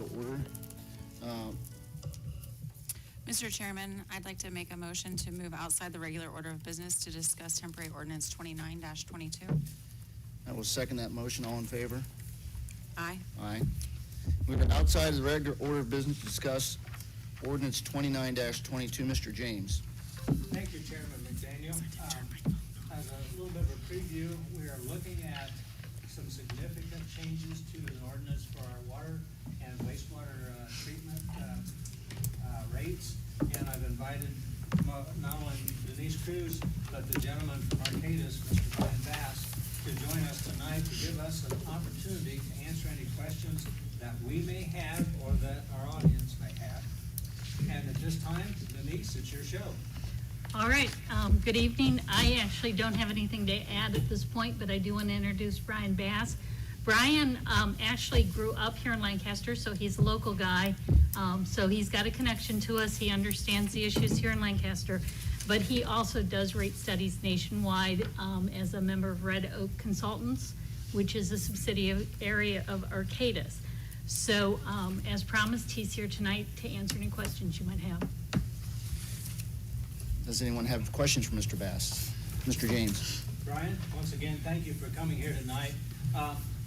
to order. Mr. Chairman, I'd like to make a motion to move outside the regular order of business to discuss temporary ordinance 29-22. I will second that motion. All in favor? Aye. Aye. Moving outside of the regular order of business to discuss ordinance 29-22. Mr. James. Thank you, Chairman McDaniel. As a little bit of a preview, we are looking at some significant changes to the ordinance for our water and wastewater treatment rates. And I've invited not only Denise Cruz, but the gentleman from Arcadis, Mr. Brian Bass, to join us tonight to give us an opportunity to answer any questions that we may have or that our audience may have. And at this time, Denise, it's your show. All right, good evening. I actually don't have anything to add at this point, but I do want to introduce Brian Bass. Brian actually grew up here in Lancaster, so he's a local guy. So he's got a connection to us. He understands the issues here in Lancaster, but he also does rate studies nationwide as a member of Red Oak Consultants, which is a subsidiary of Arcadis. So as promised, he's here tonight to answer any questions you might have. Does anyone have questions for Mr. Bass? Mr. James. Brian, once again, thank you for coming here tonight.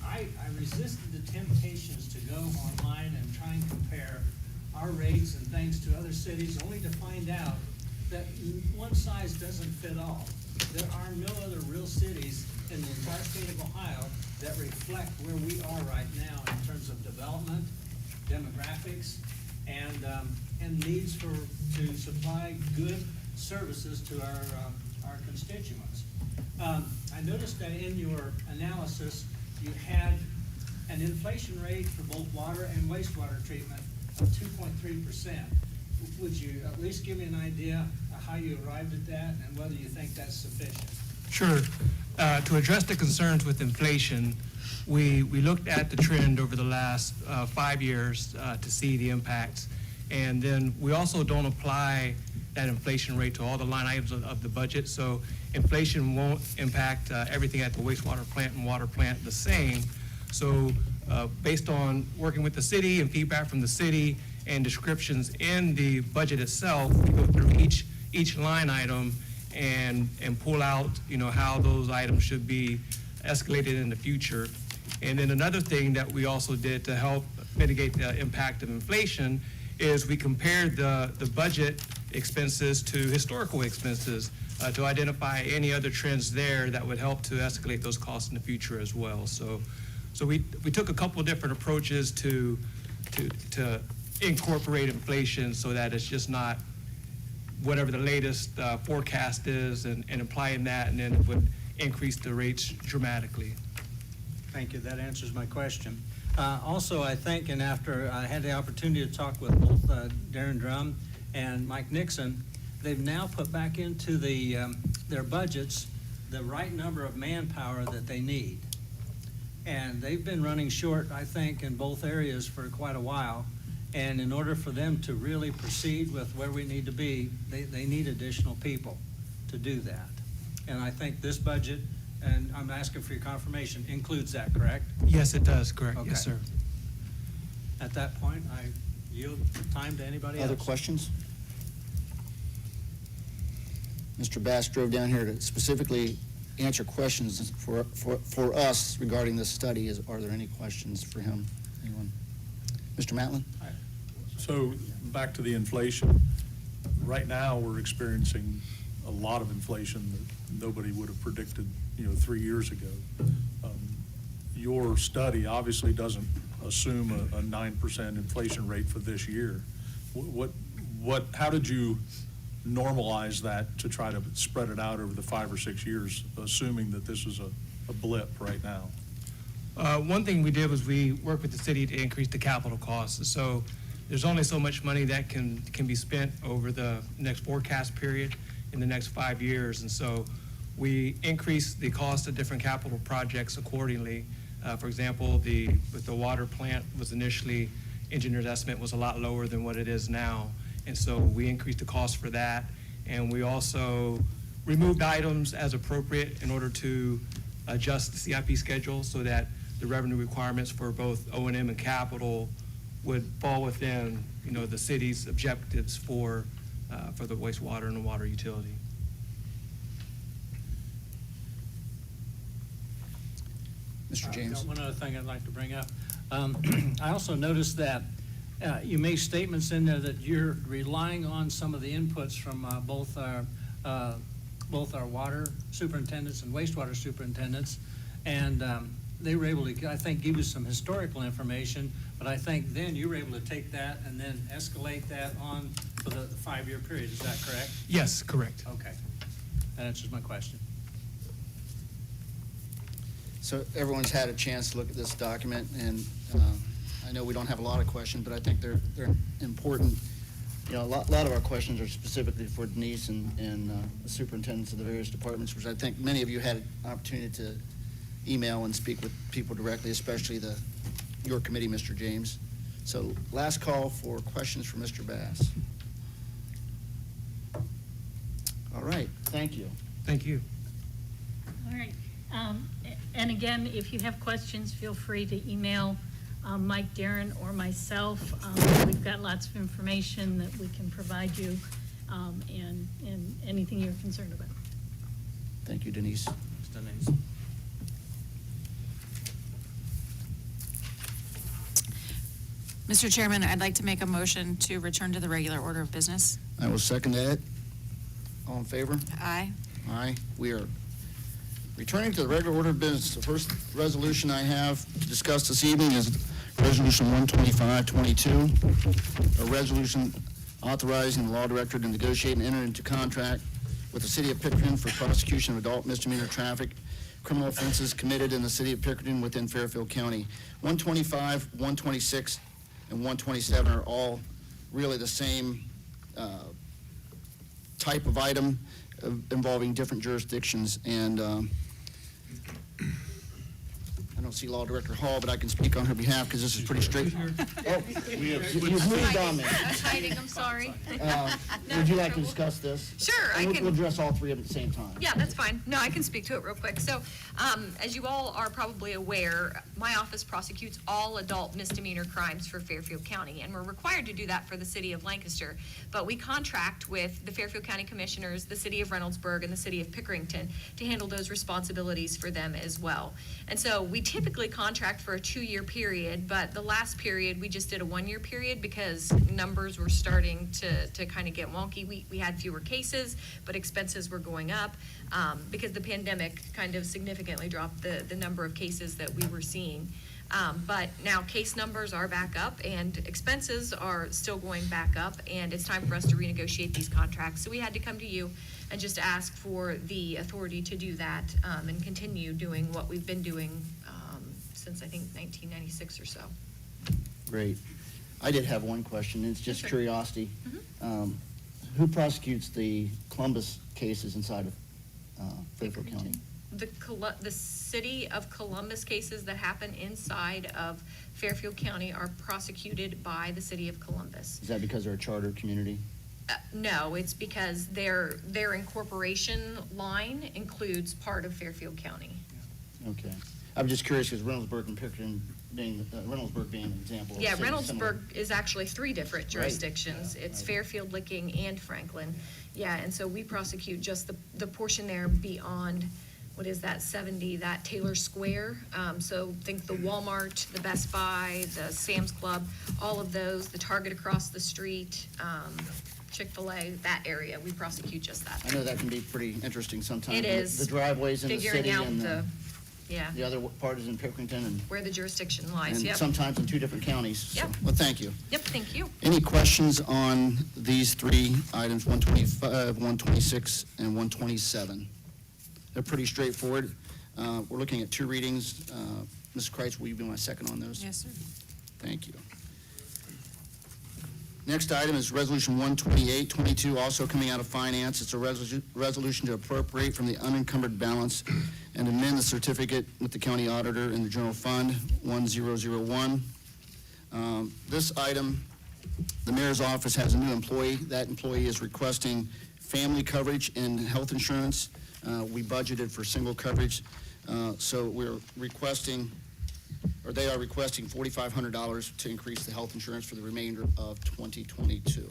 I resisted the temptations to go online and try and compare our rates and things to other cities, only to find out that one size doesn't fit all. There are no other real cities in the entire state of Ohio that reflect where we are right now in terms of development, demographics, and needs to supply good services to our constituents. I noticed that in your analysis, you had an inflation rate for both water and wastewater treatment of 2.3%. Would you at least give me an idea of how you arrived at that and whether you think that's sufficient? Sure. To address the concerns with inflation, we looked at the trend over the last 5 years to see the impacts. And then we also don't apply that inflation rate to all the line items of the budget. So inflation won't impact everything at the wastewater plant and water plant the same. So based on working with the city and feedback from the city and descriptions in the budget itself, we go through each line item and pull out, how those items should be escalated in the future. And then another thing that we also did to help mitigate the impact of inflation is we compared the budget expenses to historical expenses to identify any other trends there that would help to escalate those costs in the future as well. So we took a couple of different approaches to incorporate inflation so that it's just not whatever the latest forecast is and applying that, and then it would increase the rates dramatically. Thank you. That answers my question. Also, I think, and after I had the opportunity to talk with both Darren Drum and Mike Nixon, they've now put back into their budgets the right number of manpower that they need. And they've been running short, I think, in both areas for quite a while. And in order for them to really proceed with where we need to be, they need additional people to do that. And I think this budget, and I'm asking for your confirmation, includes that, correct? Yes, it does, correct. Okay. Yes, sir. At that point, I yield time to anybody else. Other questions? Mr. Bass drove down here to specifically answer questions for us regarding this study. Are there any questions for him? Anyone? Mr. Matlin? So back to the inflation. Right now, we're experiencing a lot of inflation that nobody would have predicted, 3 years ago. Your study obviously doesn't assume a 9% inflation rate for this year. How did you normalize that to try to spread it out over the 5 or 6 years, assuming that this is a blip right now? One thing we did was we worked with the city to increase the capital costs. So there's only so much money that can be spent over the next forecast period in the next 5 years. And so we increased the cost of different capital projects accordingly. For example, with the water plant was initially, engineer's estimate was a lot lower than what it is now. And so we increased the cost for that. And we also removed items as appropriate in order to adjust the CIP schedule so that the revenue requirements for both O&M and capital would fall within, the city's objectives for the wastewater and the water utility. Mr. James? Got one other thing I'd like to bring up. I also noticed that you made statements in there that you're relying on some of the inputs from both our water superintendents and wastewater superintendents, and they were able to, I think, give you some historical information, but I think then you were able to take that and then escalate that on for the 5-year period. Is that correct? Yes, correct. Okay. That answers my question. So everyone's had a chance to look at this document, and I know we don't have a lot of questions, but I think they're important. A lot of our questions are specifically for Denise and the superintendents of the various departments, which I think many of you had an opportunity to email and speak with people directly, especially your committee, Mr. James. So last call for questions for Mr. Bass. All right, thank you. Thank you. All right. And again, if you have questions, feel free to email Mike, Darren, or myself. We've got lots of information that we can provide you, and anything you're concerned about. Thank you, Denise. Denise. Mr. Chairman, I'd like to make a motion to return to the regular order of business. I will second that. All in favor? Aye. Aye. We are returning to the regular order of business. The first resolution I have to discuss this evening is Resolution 12522, a resolution authorizing the law director to negotiate and enter into contract with the city of Pickerington for prosecution of adult misdemeanor traffic criminal offenses committed in the city of Pickerington within Fairfield County. 125, 126, and 127 are all really the same type of item involving different jurisdictions, and I don't see Law Director Hall, but I can speak on her behalf because this is pretty straight. Oh, you've moved on me. I was hiding, I'm sorry. Would you like to discuss this? Sure, I We'll can. address all three of them at the same time. Yeah, that's fine. No, I can speak to it real quick. So, as you all are probably aware, my office prosecutes all adult misdemeanor crimes for Fairfield County, and we're required to do that for the city of Lancaster. But we contract with the Fairfield County Commissioners, the city of Reynoldsburg, and the city of Pickerington to handle those responsibilities for them as well. And so we typically contract for a 2-year period, but the last period, we just did a 1-year period because numbers were starting to kind of get wonky. We had fewer cases, but expenses were going up because the pandemic kind of significantly dropped the number of cases that we were seeing. But now case numbers are back up and expenses are still going back up, and it's time for us to renegotiate these contracts. So we had to come to you and just ask for the authority to do that and continue doing what we've been doing since I think 1996 or so. Great. I did have one question. It's just Sure. curiosity. Who prosecutes the Columbus cases inside of Fairfield County? The city of Columbus cases that happen inside of Fairfield County are prosecuted by the city of Columbus. Is that because they're a charter community? No, it's because their incorporation line includes part of Fairfield County. Okay. I'm just curious because Reynoldsburg and Pickerington Reynoldsburg being an example. of Yeah, similar- Reynoldsburg is actually 3 different Right. jurisdictions. It's Right. Fairfield, Licking, and Franklin. Yeah, and so we prosecute just the portion there beyond, what is that, 70, that Taylor Square. So think the Walmart, the Best Buy, the Sam's Club, all of those, the Target across the street, Chick-fil-A, that area, we prosecute just that. I know that can be pretty interesting sometimes. It is. The driveways in the Figuring city out and yeah, the other part is in Pickerington and where the jurisdiction lies, yep. sometimes in 2 different counties. So, Yep. well, thank you. Yep, thank you. Any questions on these 3 items, 125, 126, and 127? They're pretty straightforward. We're looking at 2 readings. Ms. Kreitz, will you be my second on those? Yes, sir. Thank you. Next item is Resolution 12822, also coming out of Finance. It's a resolution to appropriate from the unencumbered balance and amend the certificate with the county auditor in the general fund, 1001. This item, the mayor's office has a new employee. That employee is requesting family coverage and health insurance. We budgeted for single coverage, so we're requesting they are requesting $4,500 to increase the health insurance for the remainder of 2022.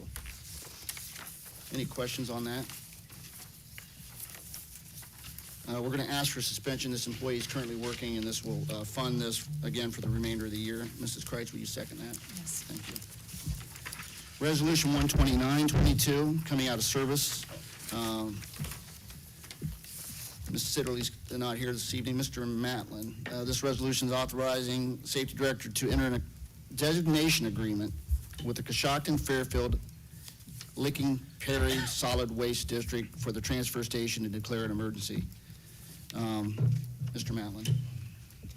Any questions on that? We're going to ask for suspension. This employee is currently working, and this will fund this again for the remainder of the year. Mrs. Kreitz, will you second that? Yes. Thank you. Resolution 12922, coming out of service. Mrs. Sitterly's not here this evening. Mr. Matlin, this resolution is authorizing Safety Director to enter a designation agreement with the Coshocton Fairfield Licking Perry Solid Waste District for the transfer station to declare an emergency. Mr. Matlin.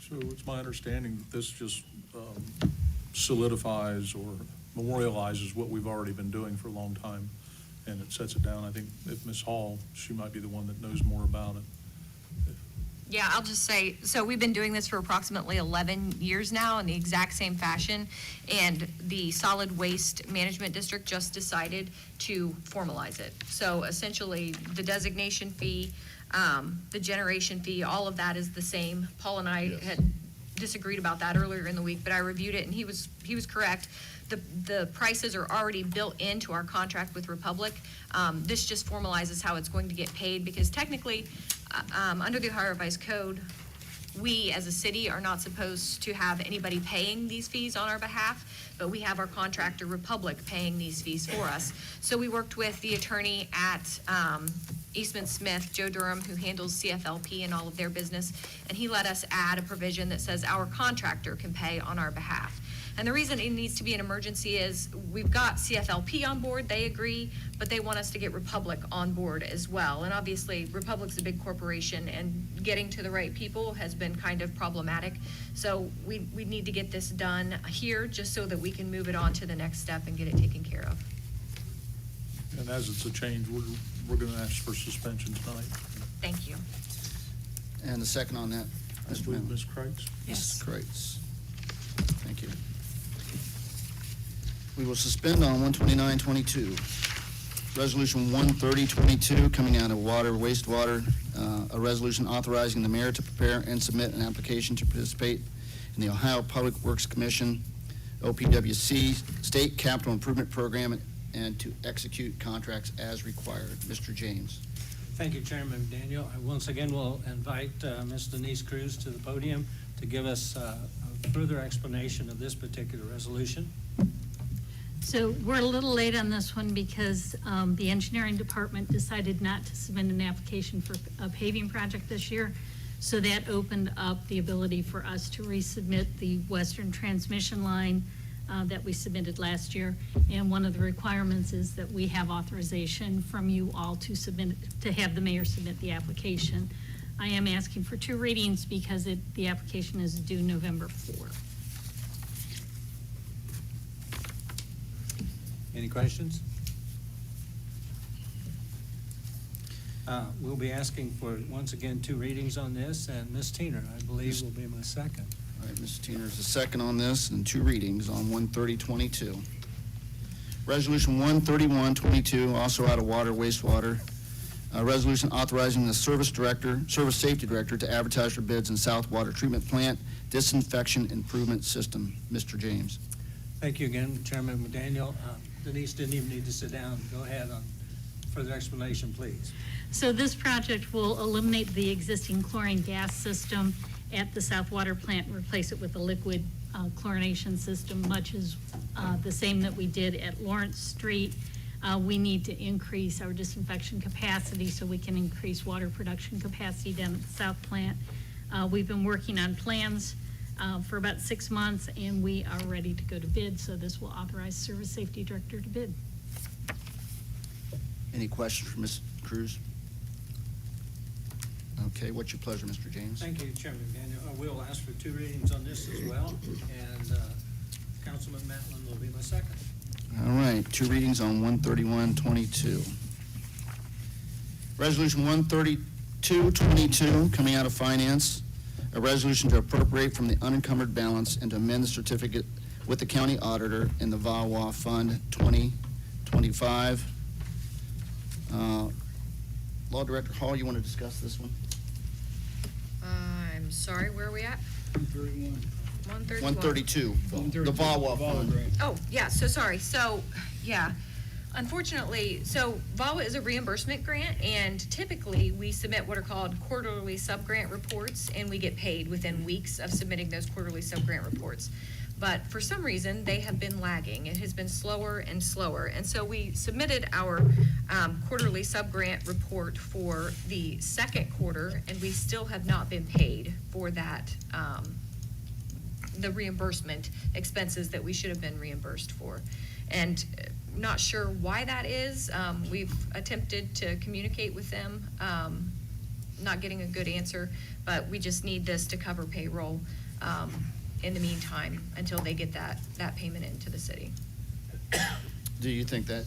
So it's my understanding that this just solidifies or memorializes what we've already been doing for a long time, and it sets it down. I think if Ms. Hall, she might be the one that knows more about it. Yeah, I'll just say, so we've been doing this for approximately 11 years now in the exact same fashion, and the Solid Waste Management District just decided to formalize it. So essentially, the designation fee, the generation fee, all of that is the same. Paul and I Yes. had disagreed about that earlier in the week, but I reviewed it, and he was correct. The prices are already built into our contract with Republic. This just formalizes how it's going to get paid, because technically, under the Ohio Revised Code, we as a city are not supposed to have anybody paying these fees on our behalf, but we have our contractor Republic paying these fees for us. So we worked with the attorney at Eastman Smith, Joe Durham, who handles CFLP and all of their business, and he let us add a provision that says our contractor can pay on our behalf. And the reason it needs to be an emergency is we've got CFLP on board, they agree, but they want us to get Republic on board as well. And obviously, Republic's a big corporation, and getting to the right people has been kind of problematic. So we need to get this done here, just so that we can move it on to the next step and get it taken care of. And as it's a change, we're going to ask for suspension tonight. Thank you. And the second on that, I Mr. believe Matlin. Ms. Kreitz. Mrs. Kreitz. Thank you. We will suspend on 12922. Resolution 13022, coming out of water, wastewater, a resolution authorizing the mayor to prepare and submit an application to participate in the Ohio Public Works Commission, OPWC, State Capital Improvement Program, and to execute contracts as required. Mr. James. Thank you, Chairman Daniel. I once again will invite Ms. Denise Cruz to the podium to give us a further explanation of this particular resolution. So we're a little late on this one because the engineering department decided not to submit an application for a paving project this year. So that opened up the ability for us to resubmit the western transmission line that we submitted last year. And one of the requirements is that we have authorization from you all to submit, to have the mayor submit the application. I am asking for 2 readings because the application is due November 4th. Any questions? We'll be asking for, once again, 2 readings on this, and Ms. Teener, I believe, will be my second. All right, Mrs. Teener is the second on this, and 2 readings on 13022. Resolution 13122, also out of water, wastewater, a resolution authorizing the service safety director to advertise for bids in South Water Treatment Plant Disinfection Improvement System. Mr. James. Thank you again, Chairman McDaniel. Denise didn't even need to sit down. Go ahead on further explanation, please. So this project will eliminate the existing chlorine gas system at the South Water Plant and replace it with a liquid chlorination system, much as the same that we did at Lawrence Street. We need to increase our disinfection capacity so we can increase water production capacity down at the South Plant. We've been working on plans for about 6 months, and we are ready to go to bid, so this will authorize Service Safety Director to bid. Any questions for Ms. Cruz? Okay, what's your pleasure, Mr. James? Thank you, Chairman McDaniel. We'll ask for 2 readings on this as well, and Councilman Matlin will be my second. All right, 2 readings on 13122. Resolution 13222, coming out of finance, a resolution to appropriate from the unencumbered balance and to amend the certificate with the county auditor in the VAWA Fund 2025. Law Director Hall, you want to discuss this one? I'm sorry, where are we at? 132, the VAWA fund. Oh, yeah, so sorry. So, yeah, unfortunately, so VAWA is a reimbursement grant, and typically we submit what are called quarterly sub-grant reports, and we get paid within weeks of submitting those quarterly sub-grant reports. But for some reason, they have been lagging. It has been slower and slower. And so we submitted our quarterly sub-grant report for the second quarter, and we still have not been paid for that, the reimbursement expenses that we should have been reimbursed for. And not sure why that is. We've attempted to communicate with them, not getting a good answer, but we just need this to cover payroll in the meantime until they get that payment into the city. Do you think that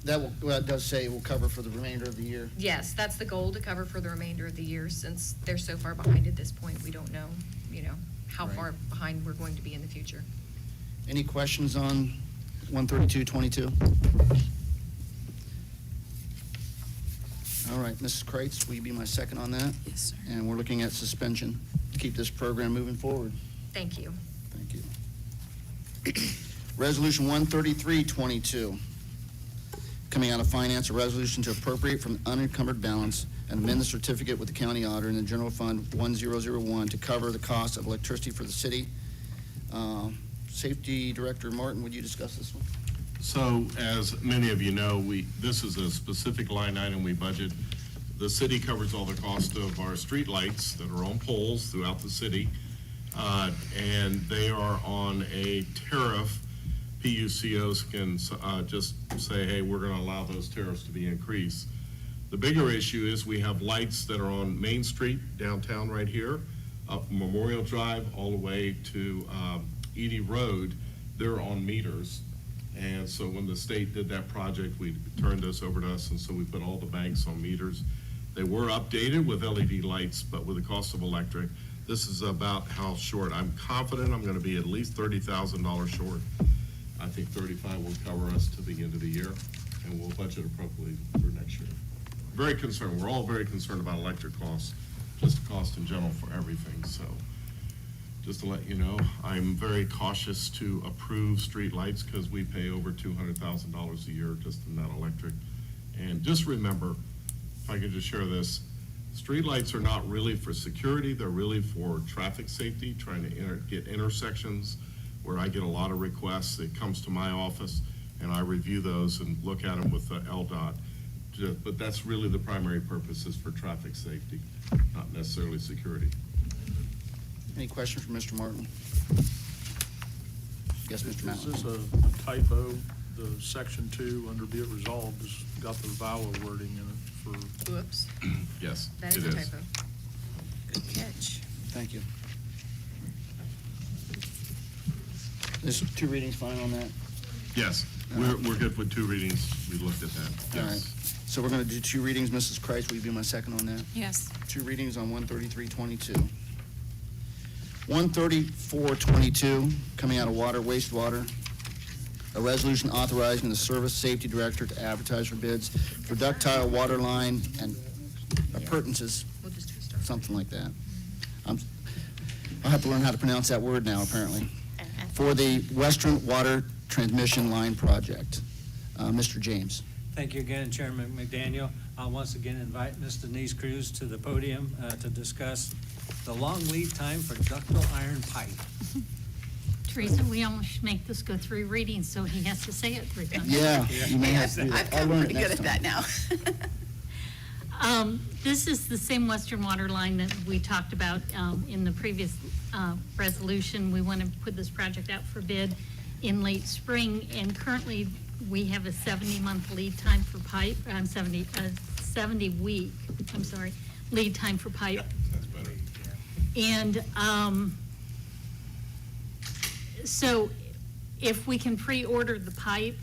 well, it does say it will cover for the remainder of the year? Yes, that's the goal, to cover for the remainder of the year. Since they're so far behind at this point, we don't know, how Right. far behind we're going to be in the future. Any questions on 13222? All right, Mrs. Kreitz, will you be my second on that? Yes, sir. And we're looking at suspension to keep this program moving forward. Thank you. Thank you. Resolution 13322, coming out of finance, a resolution to appropriate from unencumbered balance and amend the certificate with the county auditor in the general fund 1001 to cover the cost of electricity for the city. Safety Director Martin, would you discuss this one? So, as many of you know, this is a specific line item we budget. The city covers all the cost of our street lights that are on poles throughout the city, and they are on a tariff. PUCOs can just say, hey, we're going to allow those tariffs to be increased. The bigger issue is we have lights that are on Main Street downtown right here, up Memorial Drive all the way to Edie Road. They're on meters. And so when the state did that project, we turned those over to us, and so we put all the banks on meters. They were updated with LED lights, but with the cost of electric, this is about how short. I'm confident I'm going to be at least $30,000 short. I think 35 will cover us to the end of the year, and we'll budget appropriately for next year. Very concerned. We're all very concerned about electric costs, just the cost in general for everything. So just to let you know, I'm very cautious to approve street lights because we pay over $200,000 a year just in that electric. And just remember, if I could just share this, street lights are not really for security. They're really for traffic safety, trying to get intersections where I get a lot of requests. It comes to my office and I review those and look at them with the LDOT. But that's really the primary purpose, is for traffic safety, not necessarily security. Any questions for Mr. Martin? Yes, Mr. Is this Mallon. a typo? The section 2 under be it resolved has got the VAWA wording in it for, Whoops, Yes, that it is a is. typo. Good catch. Thank you. Is 2 readings fine on that? Yes, we're good with 2 readings. We looked at that. All right. Yes. So we're going to do 2 readings. Mrs. Kreitz, will you be my second on that? Yes. 2 readings on 13322. 13422, coming out of water, wastewater. A resolution authorizing the Service Safety Director to advertise for bids for ductile water line and appurtenances, We'll just restart. something like that. I'll have to learn how to pronounce that word now, apparently. For the Western Water Transmission Line Project. Mr. James. Thank you again, Chairman McDaniel. I'll once again invite Ms. Denise Cruz to the podium to discuss the long lead time for ductile iron pipe. Teresa, we almost make this go 3 readings, so he has to say it 3 times. Yeah, you may have to do that. I've I'll gotten learn it pretty good next at that time. now. This is the same Western water line that we talked about in the previous resolution. We want to put this project out for bid in late spring, and currently we have a 70-month lead time for pipe, 70-week, lead time for pipe. That's better. And so if we can pre-order the pipe,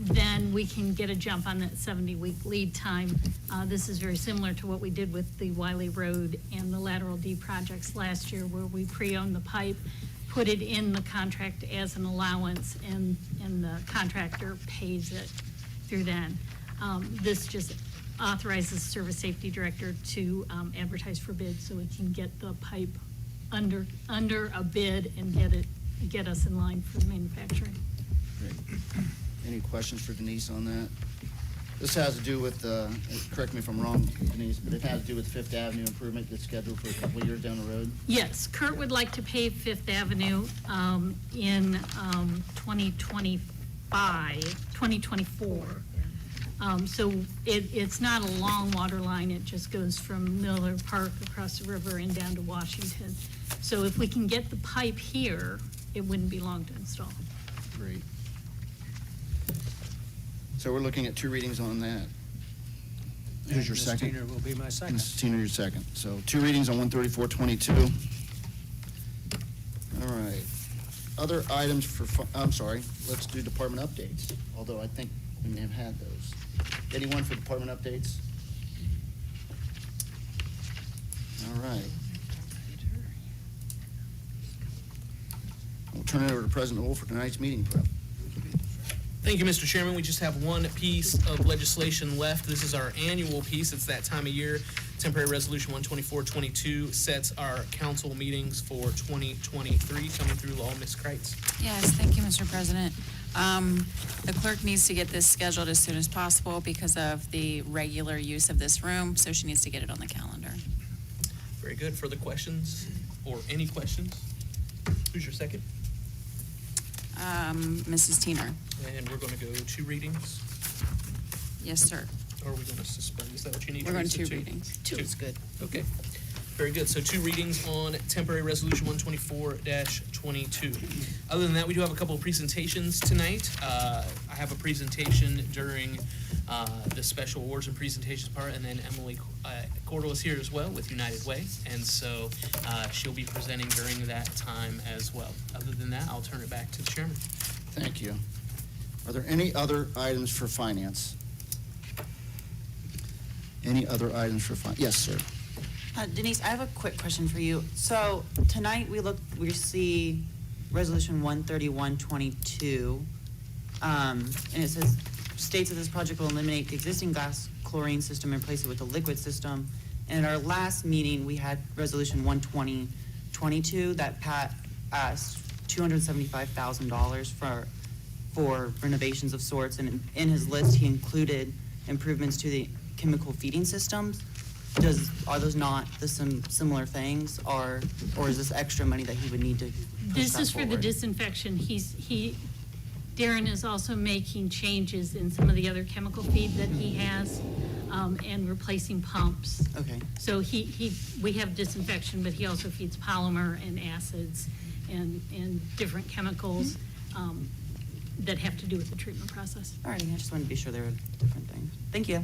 then we can get a jump on that 70-week lead time. This is very similar to what we did with the Wiley Road and the Lateral D projects last year, where we pre-owned the pipe, put it in the contract as an allowance, and the contractor pays it through then. This just authorizes the Service Safety Director to advertise for bids so we can get the pipe under a bid and get us in line for manufacturing. Great. Any questions for Denise on that? This has to do with, correct me if I'm wrong, Denise, but it has to do with Fifth Avenue improvement that's scheduled for a couple of years down the road? Yes, Kurt would like to pave Fifth Avenue in 2024. So it's not a long water line, it just goes from Miller Park across the river and down to Washington. So if we can get the pipe here, it wouldn't be long to install. Great. So we're looking at 2 readings on that. Who's your Ms. second? Teener will be my second. Ms. Tina, your second. So 2 readings on 13422. All right. Other items for, I'm sorry, let's do department updates, although I think we may have had those. Anyone for department updates? All right. We'll turn it over to President Wolf for tonight's meeting prep. Thank you, Mr. Chairman. We just have one piece of legislation left. This is our annual piece. It's that time of year. Temporary Resolution 12422 sets our council meetings for 2023. Coming through law, Ms. Kreitz. Yes, thank you, Mr. President. The clerk needs to get this scheduled as soon as possible because of the regular use of this room, so she needs to get it on the calendar. Very good. Further questions or any questions? Who's your second? Mrs. Teener. And we're going to go 2 readings. Yes, sir. Or are we going to suspend? Is that what you need? We're going Teresa? 2 readings. 2 is good. Okay. Very good. So 2 readings on Temporary Resolution 124-22. Other than that, we do have a couple of presentations tonight. I have a presentation during the special awards and presentations part, and then Emily Cordell is here as well with United Way, and so she'll be presenting during that time as well. Other than that, I'll turn it back to the chairman. Thank you. Are there any other items for finance? Any other items for finance? Yes, sir. Denise, I have a quick question for you. So tonight we see Resolution 13122, and it states that this project will eliminate the existing gas chlorine system and replace it with a liquid system. And at our last meeting, we had Resolution 12022 that Pat asked $275,000 for renovations of sorts, and in his list, he included improvements to the chemical feeding systems. Are those not the similar things, or is this extra money that he would need to push This that is for the forward? disinfection. Darren is also making changes in some of the other chemical feed that he has, and replacing pumps. Okay. So we have disinfection, but he also feeds polymer and acids and different chemicals that have to do with the treatment process. All right, I just wanted to be sure they were different things. Thank you.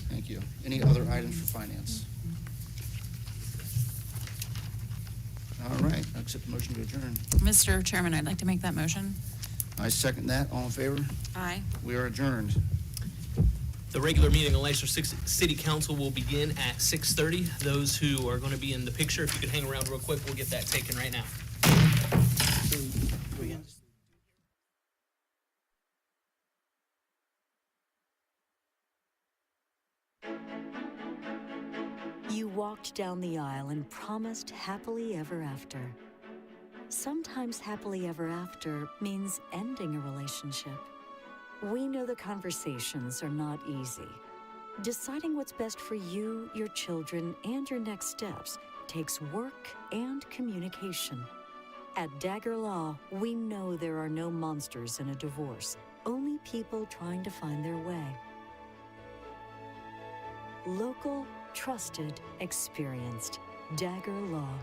Thank you. Any other items for finance? All right, I accept the motion to adjourn. Mr. Chairman, I'd like to make that motion. I second that. All in favor? Aye. We are adjourned. The regular meeting of Lancaster City Council will begin at 6:30. Those who are going to be in the picture, if you could hang around real quick, we'll get that taken right now. You walked down the aisle and promised happily ever after. Sometimes happily ever after means ending a relationship. We know the conversations are not easy. Deciding what's best for you, your children, and your next steps takes work and communication. At Dagger Law, we know there are no monsters in a divorce, only people trying to find their way. Local, trusted, experienced. Dagger Law.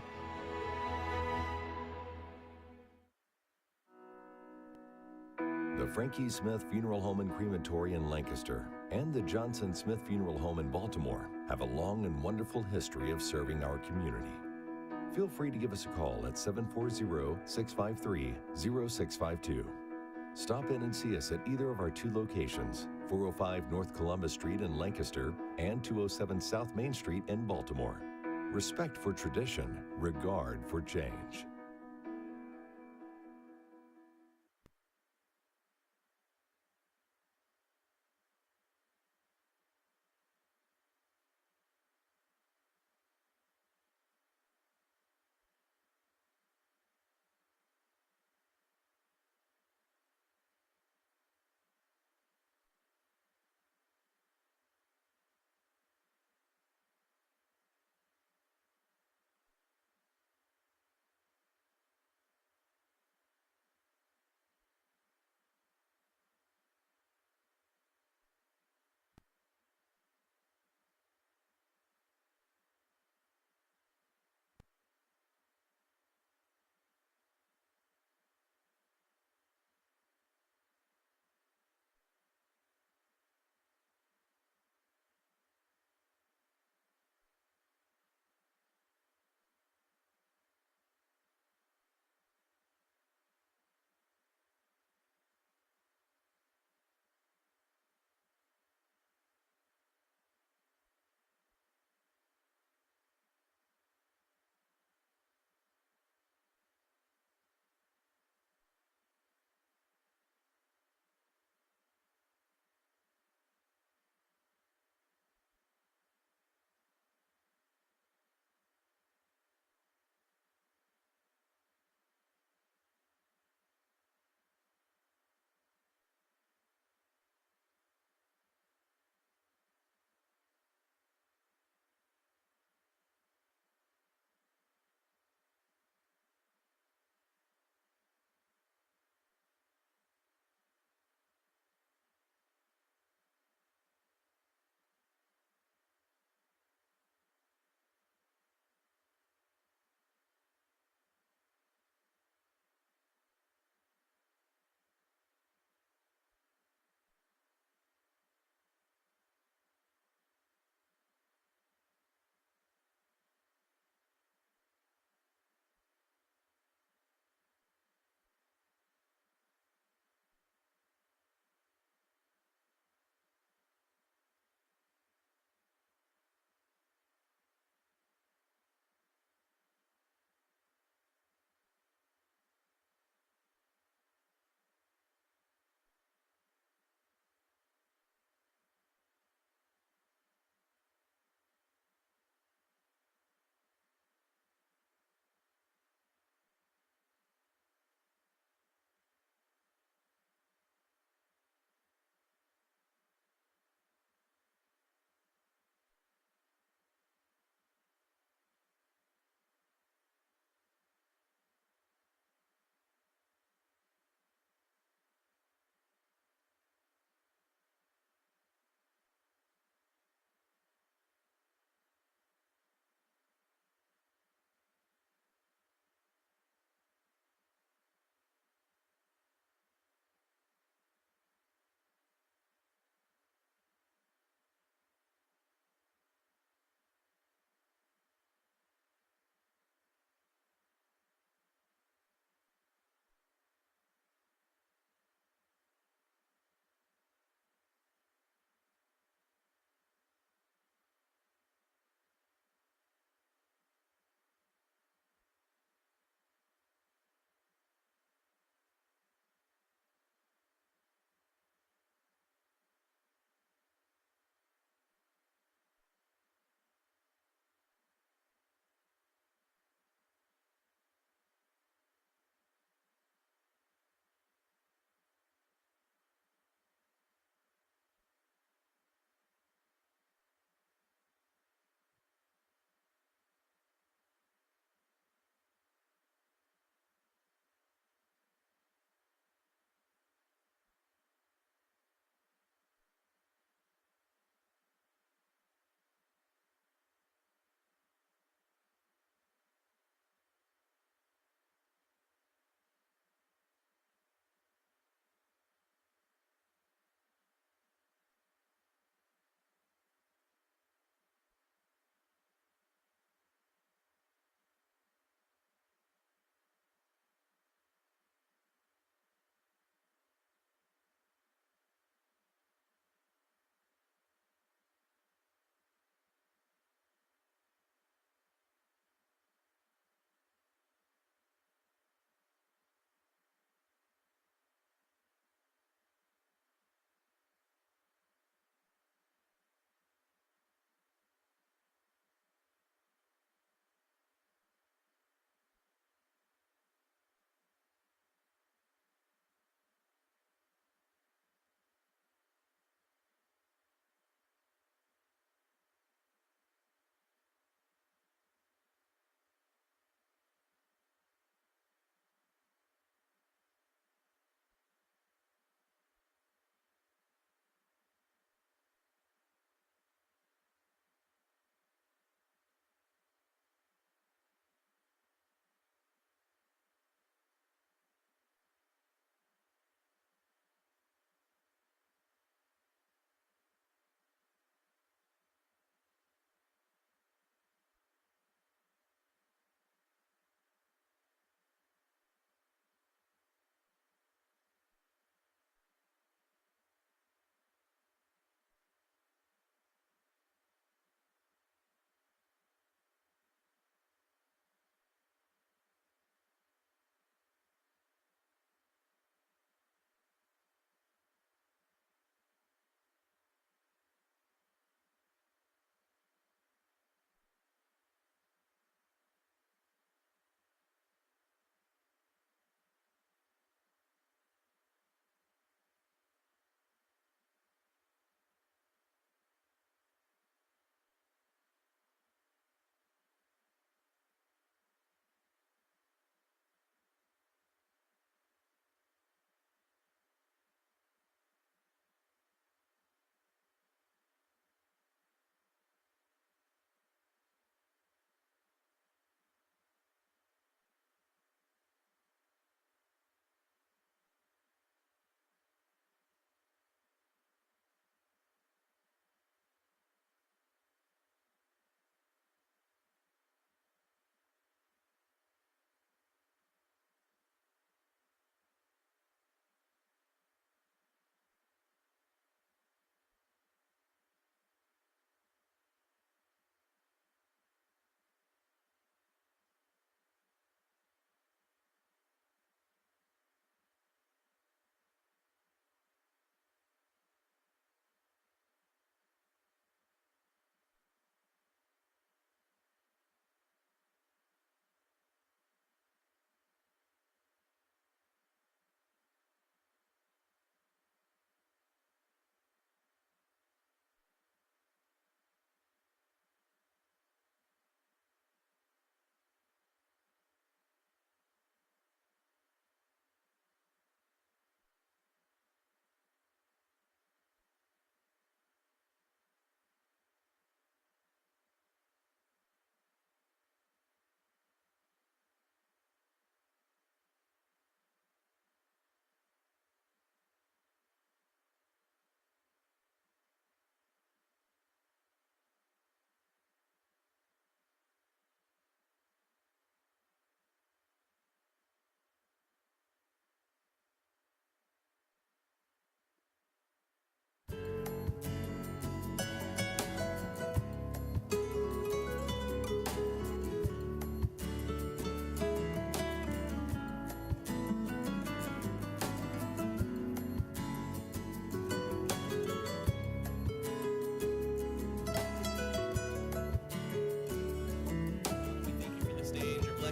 The Frankie Smith Funeral Home and Crematory in Lancaster and the Johnson Smith Funeral Home in Baltimore have a long and wonderful history of serving our community. Feel free to give us a call at 740-653-0652. Stop in and see us at either of our 2 locations, 405 North Columbus Street in Lancaster and 207 South Main Street in Baltimore. Respect for tradition, regard for change.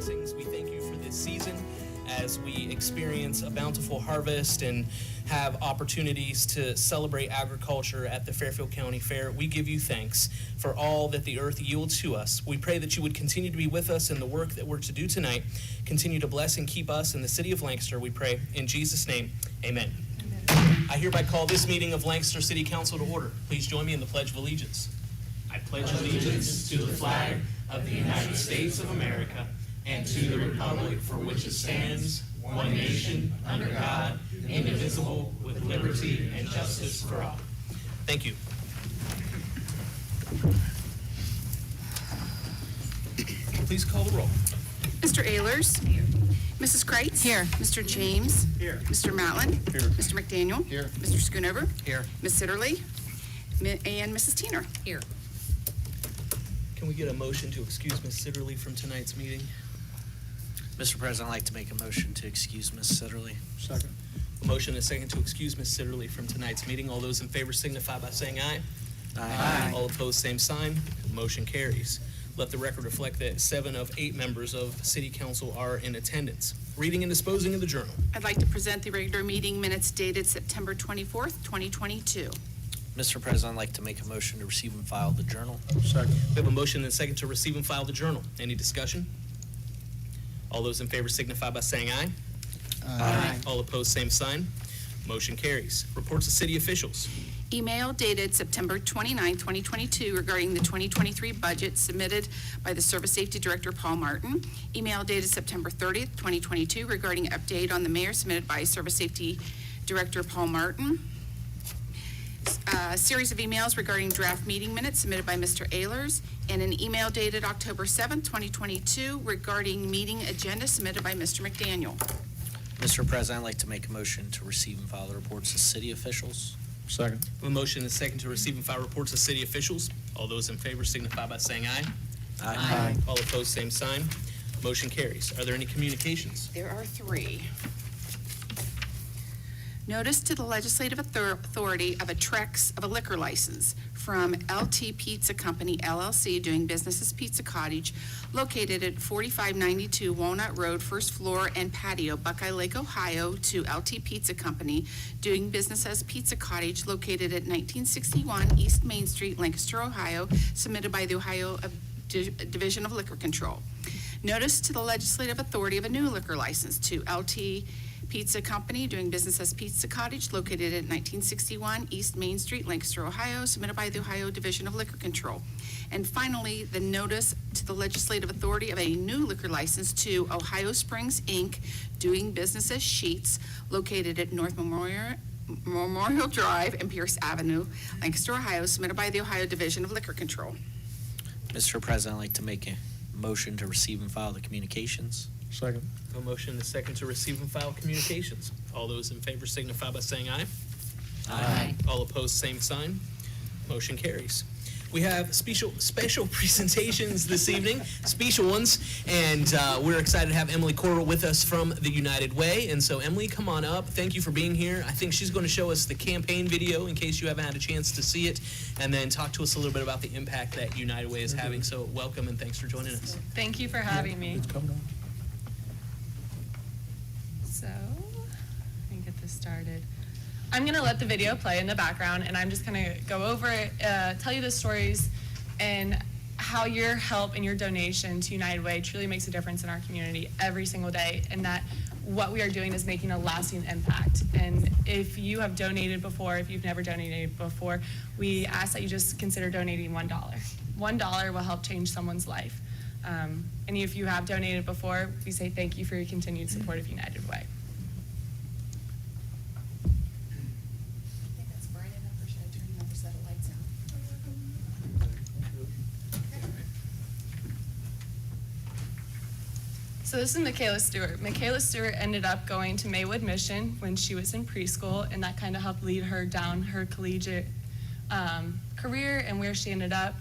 blessings. We thank you for this season as we experience a bountiful harvest and have opportunities to celebrate agriculture at the Fairfield County Fair. We give you thanks for all that the earth yields to us. We pray that you would continue to be with us in the work that we're to do tonight. Continue to bless and keep us in the city of Lancaster, we pray. In Jesus' name, amen. I hereby call this meeting of Lancaster City Council to order. Please join me in the Pledge of Allegiance. I pledge allegiance to the flag of the United States of America and to the republic for which it stands, one nation, under God, indivisible, with liberty and justice for all. Thank you. Please call the roll. Mr. Ehlers. Here. Mrs. Kreitz. Here. Mr. James. Here. Mr. Matlin. Here. Mr. McDaniel. Here. Mr. Schoonover. Here. Ms. Sitterly. And Mrs. Teener. Here. Can we get a motion to excuse Ms. Sitterly from tonight's meeting? Mr. President, I'd like to make a motion to excuse Ms. Sitterly. Second. A motion and a second to excuse Ms. Sitterly from tonight's meeting. All those in favor signify by saying aye. Aye. All opposed, same sign. Motion carries. Let the record reflect that 7 of 8 members of City Council are in attendance. Reading and disposing of the journal. I'd like to present the regular meeting minutes dated September 24th, 2022. Mr. President, I'd like to make a motion to receive and file the journal. Second. We have a motion and a second to receive and file the journal. Any discussion? All those in favor signify by saying aye. Aye. All opposed, same sign. Motion carries. Reports of city officials. Email dated September 29, 2022 regarding the 2023 budget submitted by the Service Safety Director Paul Martin. Email dated September 30th, 2022 regarding update on the mayor submitted by Service Safety Director Paul Martin. A series of emails regarding draft meeting minutes submitted by Mr. Ehlers, and an email dated October 7th, 2022 regarding meeting agenda submitted by Mr. McDaniel. Mr. President, I'd like to make a motion to receive and file the reports of city officials. Second. A motion and a second to receive and file reports of city officials. All those in favor signify by saying aye. Aye. All opposed, same sign. Motion carries. Are there any communications? There are 3. Notice to the legislative authority of a liquor license from LT Pizza Company LLC doing business as Pizza Cottage located at 4592 Walnut Road, first floor and patio, Buckeye Lake, Ohio, to LT Pizza Company doing business as Pizza Cottage located at 1961 East Main Street, Lancaster, Ohio, submitted by the Ohio Division of Liquor Control. Notice to the legislative authority of a new liquor license to LT Pizza Company doing business as Pizza Cottage located at 1961 East Main Street, Lancaster, Ohio, submitted by the Ohio Division of Liquor Control. And finally, the notice to the legislative authority of a new liquor license to Ohio Springs, Inc., doing business as Sheets, located at North Memorial Drive and Pierce Avenue, Lancaster, Ohio, submitted by the Ohio Division of Liquor Control. Mr. President, I'd like to make a motion to receive and file the communications. Second. A motion and a second to receive and file communications. All those in favor signify by saying aye. Aye. All opposed, same sign. Motion carries. We have special presentations this evening, special ones, and we're excited to have Emily Coral with us from the United Way. And so, Emily, come on up. Thank you for being here. I think she's going to show us the campaign video in case you haven't had a chance to see it, and then talk to us a little bit about the impact that United Way is having. So, welcome and thanks for joining us. Thank you for having me. It's coming on. So, let me get this started. I'm going to let the video play in the background, and I'm just going to go over it, tell you the stories, and how your help and your donation to United Way truly makes a difference in our community every single day, and that what we are doing is making a lasting impact. And if you have donated before, if you've never donated before, we ask that you just consider donating $1. $1 will help change someone's life. And if you have donated before, we say thank you for your continued support of United Way. I think that's bright enough, or should I turn another set of lights on? So this is Michaela Stewart. Michaela Stewart ended up going to Maywood Mission when she was in preschool, and that kind of helped lead her down her collegiate career and where she ended up.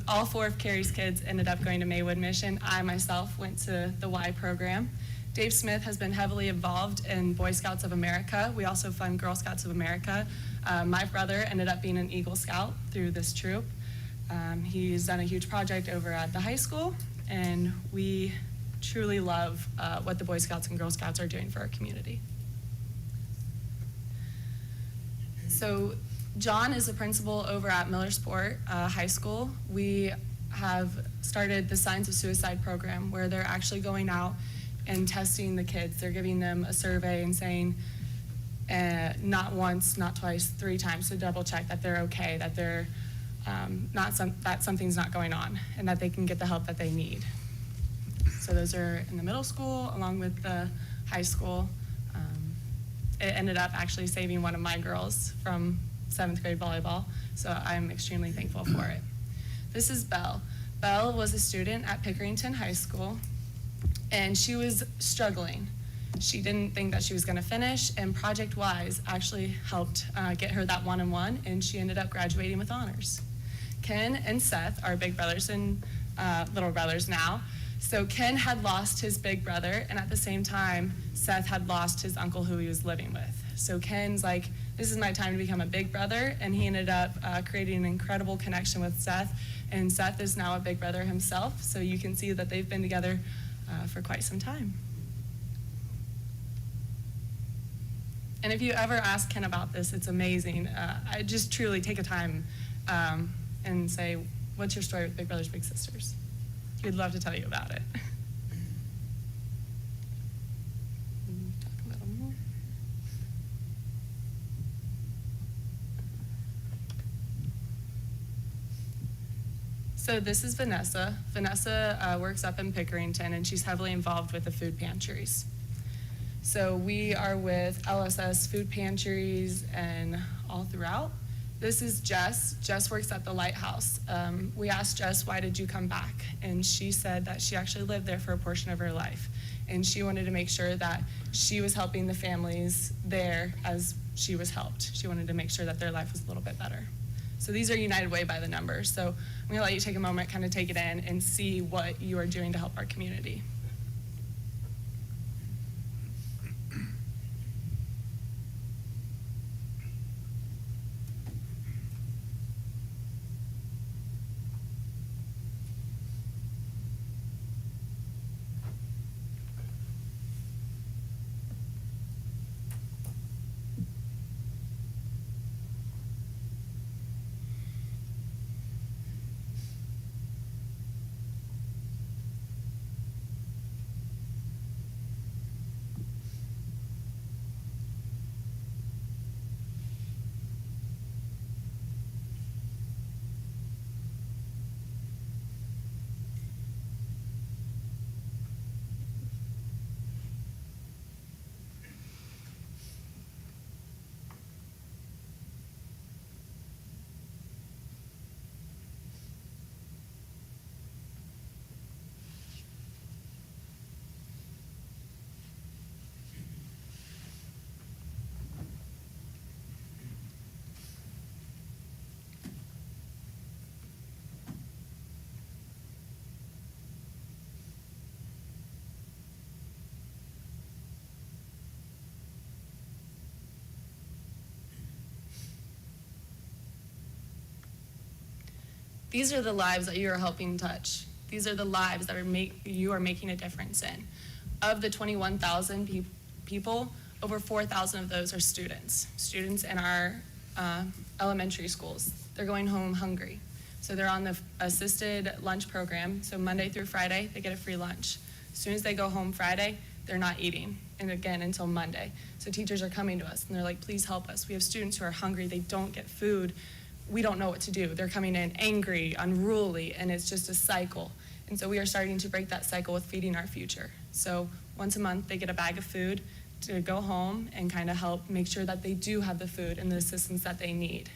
All 4 of Carrie's kids ended up going to Maywood Mission. I myself went to the Y program. Dave Smith has been heavily involved in Boy Scouts of America. We also fund Girl Scouts of America. My brother ended up being an Eagle Scout through this troop. He's done a huge project over at the high school, and we truly love what the Boy Scouts and Girl Scouts are doing for our community. So John is a principal over at Millersport High School. We have started the Signs of Suicide program where they're actually going out and testing the kids. They're giving them a survey and saying not once, not twice, 3 times to double check that they're okay, that they're that something's not going on, and that they can get the help that they need. So those are in the middle school along with the high school. It ended up actually saving one of my girls from 7th grade volleyball, so I'm extremely thankful for it. This is Belle. Belle was a student at Pickerington High School, and she was struggling. She didn't think that she was gonna finish, and Project Wise actually helped get her that 1-on-1, and she ended up graduating with honors. Ken and Seth are big brothers and little brothers now. So Ken had lost his big brother, and at the same time, Seth had lost his uncle who he was living with. So Ken's like, this is my time to become a big brother, and he ended up creating an incredible connection with Seth, and Seth is now a big brother himself, so you can see that they've been together for quite some time. And if you ever ask Ken about this, it's amazing. I just truly take a time and say, what's your story with Big Brothers Big Sisters? He'd love to tell you about it. Talk a little more. So this is Vanessa. Vanessa works up in Pickerington, and she's heavily involved with the food pantries. So we are with LSS food pantries and all throughout. This is Jess. Jess works at the Lighthouse. We asked Jess, why did you come back? And she said that she actually lived there for a portion of her life. And she wanted to make sure that she was helping the families there as she was helped. She wanted to make sure that their life was a little bit better. So these are United Way by the numbers. So I'm gonna let you take a moment, kind of take it in and see what you are doing to help our community. These are the lives that you are helping touch. These are the lives that you are making a difference in. Of the 21,000 people, over 4,000 of those are students. Students in our elementary schools. They're going home hungry. So they're on the assisted lunch program. So Monday through Friday, they get a free lunch. As soon as they go home Friday, they're not eating. And again, until Monday. So teachers are coming to us and they're like, please help us. We have students who are hungry. They don't get food. We don't know what to do. They're coming in angry, unruly, and it's just a cycle. And so we are starting to break that cycle with Feeding Our Future. So once a month, they get a bag of food to go home and kind of help make sure that they do have the food and the assistance that they need.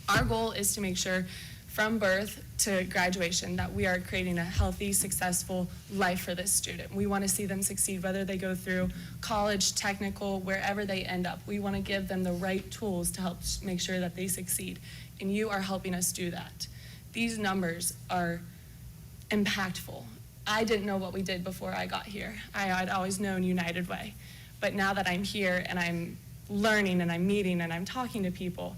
Our goal is to make sure from birth to graduation that we are creating a healthy, successful life for this student. We want to see them succeed, whether they go through college, technical, wherever they end up. We want to give them the right tools to help make sure that they succeed. And you are helping us do that. These numbers are impactful. I didn't know what we did before I got here. I had always known United Way. But now that I'm here and I'm learning and I'm meeting and I'm talking to people,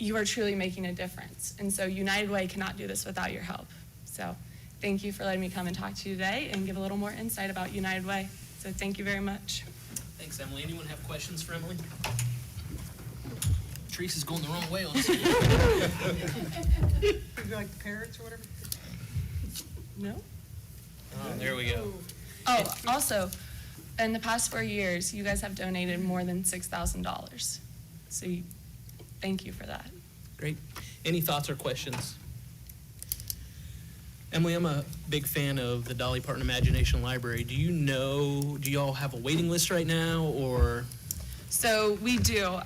you are truly making a difference. And so United Way cannot do this without your help. So thank you for letting me come and talk to you today and give a little more insight about United Way. So thank you very much. Thanks, Emily. Anyone have questions for Emily? Teresa's going the wrong way on this. You like the parrots or whatever? No? Oh, there we go. Oh, also, in the past 4 years, you guys have donated more than $6,000. So thank you for that. Great. Any thoughts or questions? Emily, I'm a big fan of the Dolly Parton Imagination Library. Do y'all have a waiting list right now, or? So we do.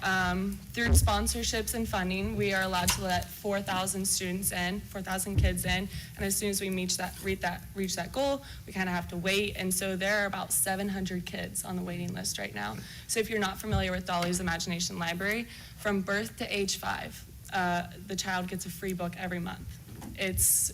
Through sponsorships and funding, we are allowed to let 4,000 kids in. And as soon as we reach that goal, we kind of have to wait. And so there are about 700 kids on the waiting list right now. So if you're not familiar with Dolly's Imagination Library, from birth to age 5, the child gets a free book every month. It's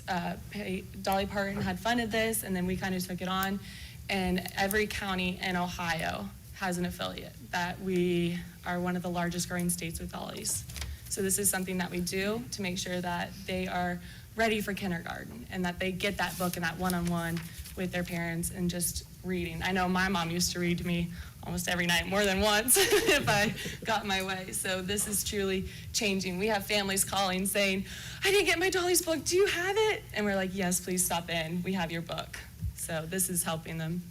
Dolly Parton had funded this, and then we kind of took it on. And every county in Ohio has an affiliate, that we are one of the largest growing states with Dollies. So this is something that we do to make sure that they are ready for kindergarten and that they get that book and that one-on-one with their parents and just reading. I know my mom used to read to me almost every night, more than once, if I got my way. So this is truly changing. We have families calling saying, I didn't get my Dolly's book, do you have it? And we're like, yes, please stop in, we have your book. So this is helping them.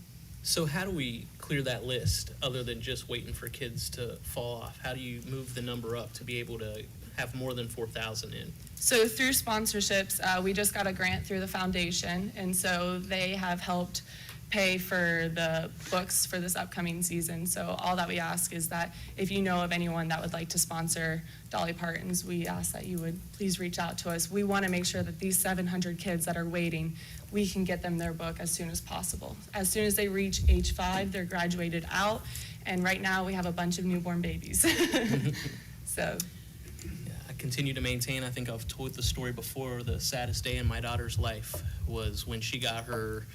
So how do we clear that list other than just waiting for kids to fall off? How do you move the number up to be able to have more than 4,000 in? So through sponsorships, we just got a grant through the foundation, and so they have helped pay for the books for this upcoming season. So all that we ask is that if you know of anyone that would like to sponsor Dolly Parton's, we ask that you would please reach out to us. We want to make sure that these 700 kids that are waiting, we can get them their book as soon as possible. As soon as they reach age 5, they're graduated out, and right now we have a bunch of newborn babies. So. Yeah, I continue to maintain, I think I've told the story before, the saddest day in my daughter's life was when she got her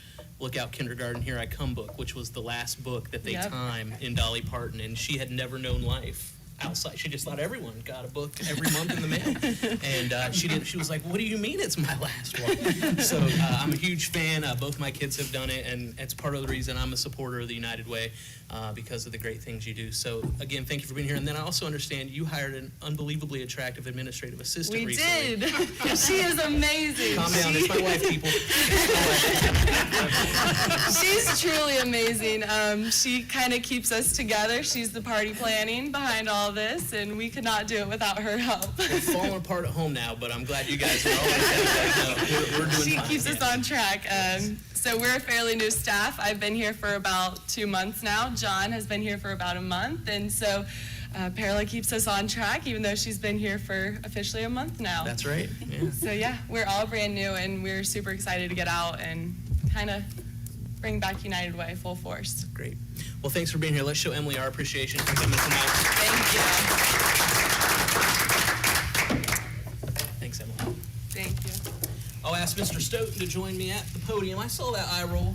Look Out Kindergarten, Here I Come book, which was the last book that they time in Dolly Parton, and she had never known life outside. She just thought everyone got a book every month in the mail. And she was like, what do you mean it's my last one? So I'm a huge fan. Both my kids have done it, and it's part of the reason I'm a supporter of the United Way, because of the great things you do. So again, thank you for being here. And then I also understand you hired an unbelievably attractive administrative assistant recently. We did. She is amazing. Calm down, it's my wife, people. She's truly amazing. She kind of keeps us together. She's the party planning behind all this, and we could not do it without her help. We're falling apart at home now, but I'm glad you guys are always we're doing She fine. keeps us on track. So we're a fairly new staff. I've been here for about 2 months now. John has been here for about a month, and so Perla keeps us on track, even though she's been here for officially a month now. That's right. Yeah. So yeah, we're all brand new, and we're super excited to get out and kind of bring back United Way full force. Great. Well, thanks for being here. Let's show Emily our appreciation for coming tonight. Thank you. Thanks, Emily. Thank you. I'll ask Mr. Stoughton to join me at the podium. I saw that eye roll.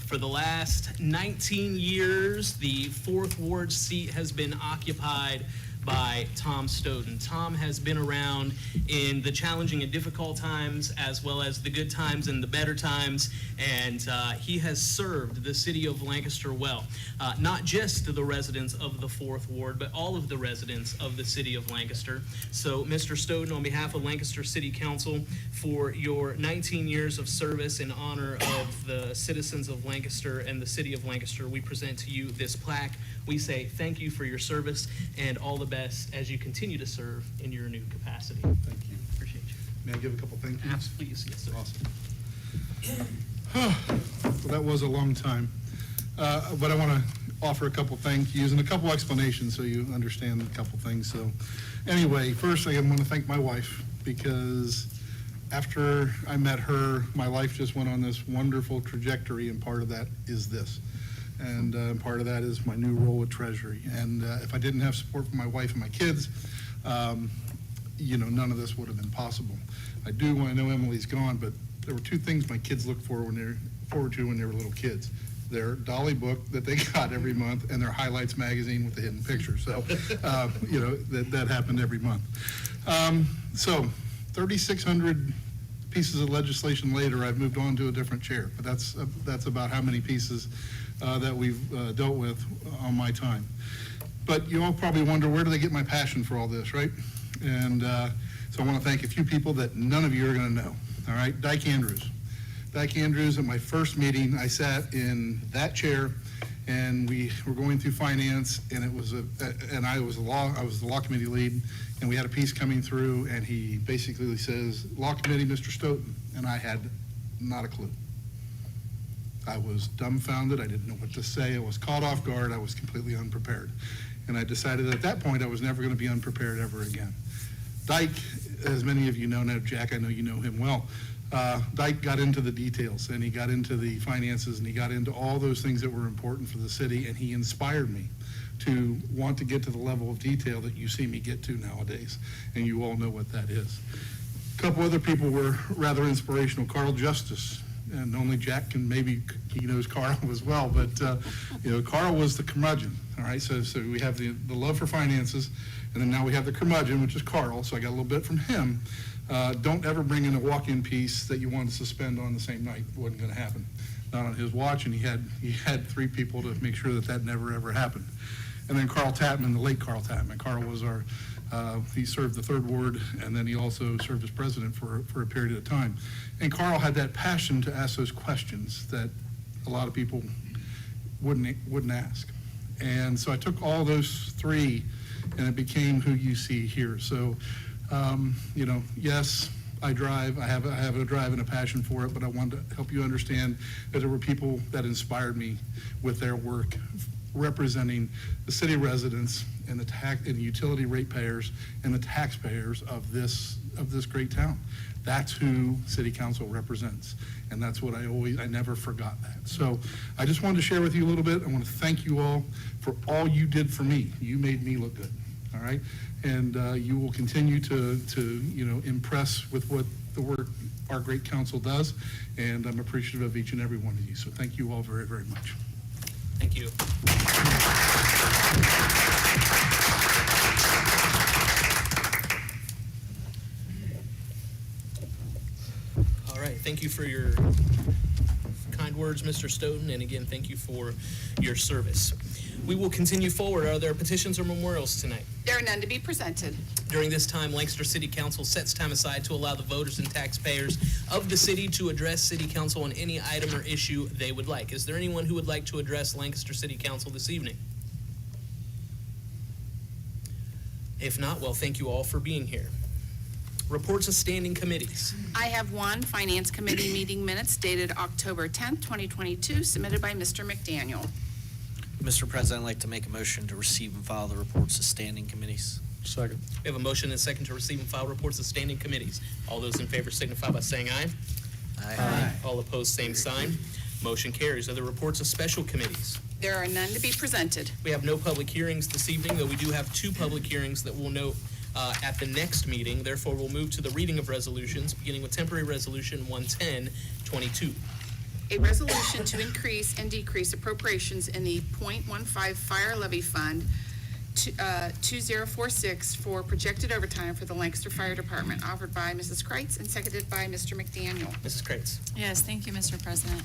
For the last 19 years, the 4th Ward seat has been occupied by Tom Stoughton. Tom has been around in the challenging and difficult times, as well as the good times and the better times, and he has served the city of Lancaster well. Not just the residents of the 4th Ward, but all of the residents of the city of Lancaster. So, Mr. Stoughton, on behalf of Lancaster City Council, for your 19 years of service in honor of the citizens of Lancaster and the city of Lancaster, we present to you this plaque. We say thank you for your service and all the best as you continue to serve in your new capacity. Thank you. Appreciate you. May I give a couple thank yous? Absolutely, yes, sir. Awesome. Well, that was a long time. But I want to offer a couple thank yous and a couple explanations so you understand a couple things. So anyway, first I want to thank my wife, because after I met her, my life just went on this wonderful trajectory, and part of that is this. And part of that is my new role at Treasury. And if I didn't have support from my wife and my kids, none of this would have been possible. I know Emily's gone, but there were 2 things my kids look for when forward to when they were little kids. Their Dolly book that they got every month, and their Highlights magazine with the hidden pictures. So, that happened every month. So 3,600 pieces of legislation later, I've moved on to a different chair, but that's about how many pieces that we've dealt with on my time. But you all probably wonder, where do they get my passion for all this, right? And so I want to thank a few people that none of you are going to know. All right, Dyke Andrews. Dyke Andrews, at my first meeting, I sat in that chair, and we were going through finance, and I was the law committee lead, and we had a piece coming through, and he basically says, "Law committee, Mr. Stoughton," and I had not a clue. I was dumbfounded. I didn't know what to say. I was caught off guard. I was completely unprepared. And I decided at that point I was never going to be unprepared ever again. Dyke, as many of you know now, Jack, I know you know him well, Dyke got into the details, and he got into the finances, and he got into all those things that were important for the city, and he inspired me to want to get to the level of detail that you see me get to nowadays, and you all know what that is. A couple other people were rather inspirational. Carl Justice, and only Jack can, maybe he knows Carl as well, but Carl was the curmudgeon. All right, so we have the love for finances, and then now we have the curmudgeon, which is Carl, so I got a little bit from him. Don't ever bring in a walk-in piece that you want to suspend on the same night. It wasn't going to happen. Not on his watch, and he had 3 people to make sure that never ever happened. And then Carl Tapman, the late Carl Tapman. Carl was he served the 3rd Ward, and then he also served as president for a period of time. And Carl had that passion to ask those questions that a lot of people wouldn't ask. And so I took all those 3, and it became who you see here. So, yes, I drive. I have a drive and a passion for it, but I wanted to help you understand that there were people that inspired me with their work, representing the city residents and the utility ratepayers and the taxpayers of this great town. That's who City Council represents, and that's what I never forgot that. So I just wanted to share with you a little bit. I want to thank you all for all you did for me. You made me look good, all right? And you will continue to impress with what the work our great council does, and I'm appreciative of each and every one of you. So thank you all very, very much. Thank you. All right, thank you for your kind words, Mr. Stoughton, and again, thank you for your service. We will continue forward. Are there petitions or memorials tonight? There are none to be presented. During this time, Lancaster City Council sets time aside to allow the voters and taxpayers of the city to address City Council on any item or issue they would like. Is there anyone who would like to address Lancaster City Council this evening? If not, well, thank you all for being here. Reports of standing committees. I have one Finance Committee meeting minutes dated October 10th, 2022, submitted by Mr. McDaniel. Mr. President, I'd like to make a motion to receive and file the reports of standing committees. Second. We have a motion and a second to receive and file reports of standing committees. All those in favor signify by saying aye. Aye. All opposed, same sign. Motion carries. Are there reports of special committees? There are none to be presented. We have no public hearings this evening, though we do have 2 public hearings that we'll note at the next meeting. Therefore, we'll move to the reading of resolutions, beginning with temporary resolution 110-22. A resolution to increase and decrease appropriations in the .15 Fire Levy Fund 2046 for projected overtime for the Lancaster Fire Department, offered by Mrs. Kreitz and seconded by Mr. McDaniel. Mrs. Kreitz. Yes, thank you, Mr. President.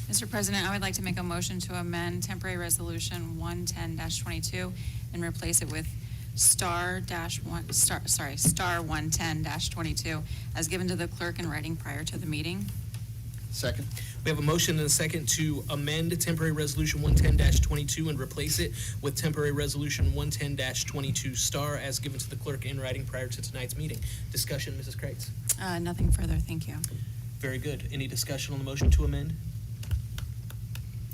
Mr. President, I would like to make a motion to amend temporary resolution 110-22 and replace it with star 110-22 as given to the clerk in writing prior to the meeting. Second. We have a motion and a second to amend temporary resolution 110-22 and replace it with temporary resolution 110-22 star as given to the clerk in writing prior to tonight's meeting. Discussion, Mrs. Kreitz. Nothing further, thank you. Very good. Any discussion on the motion to amend?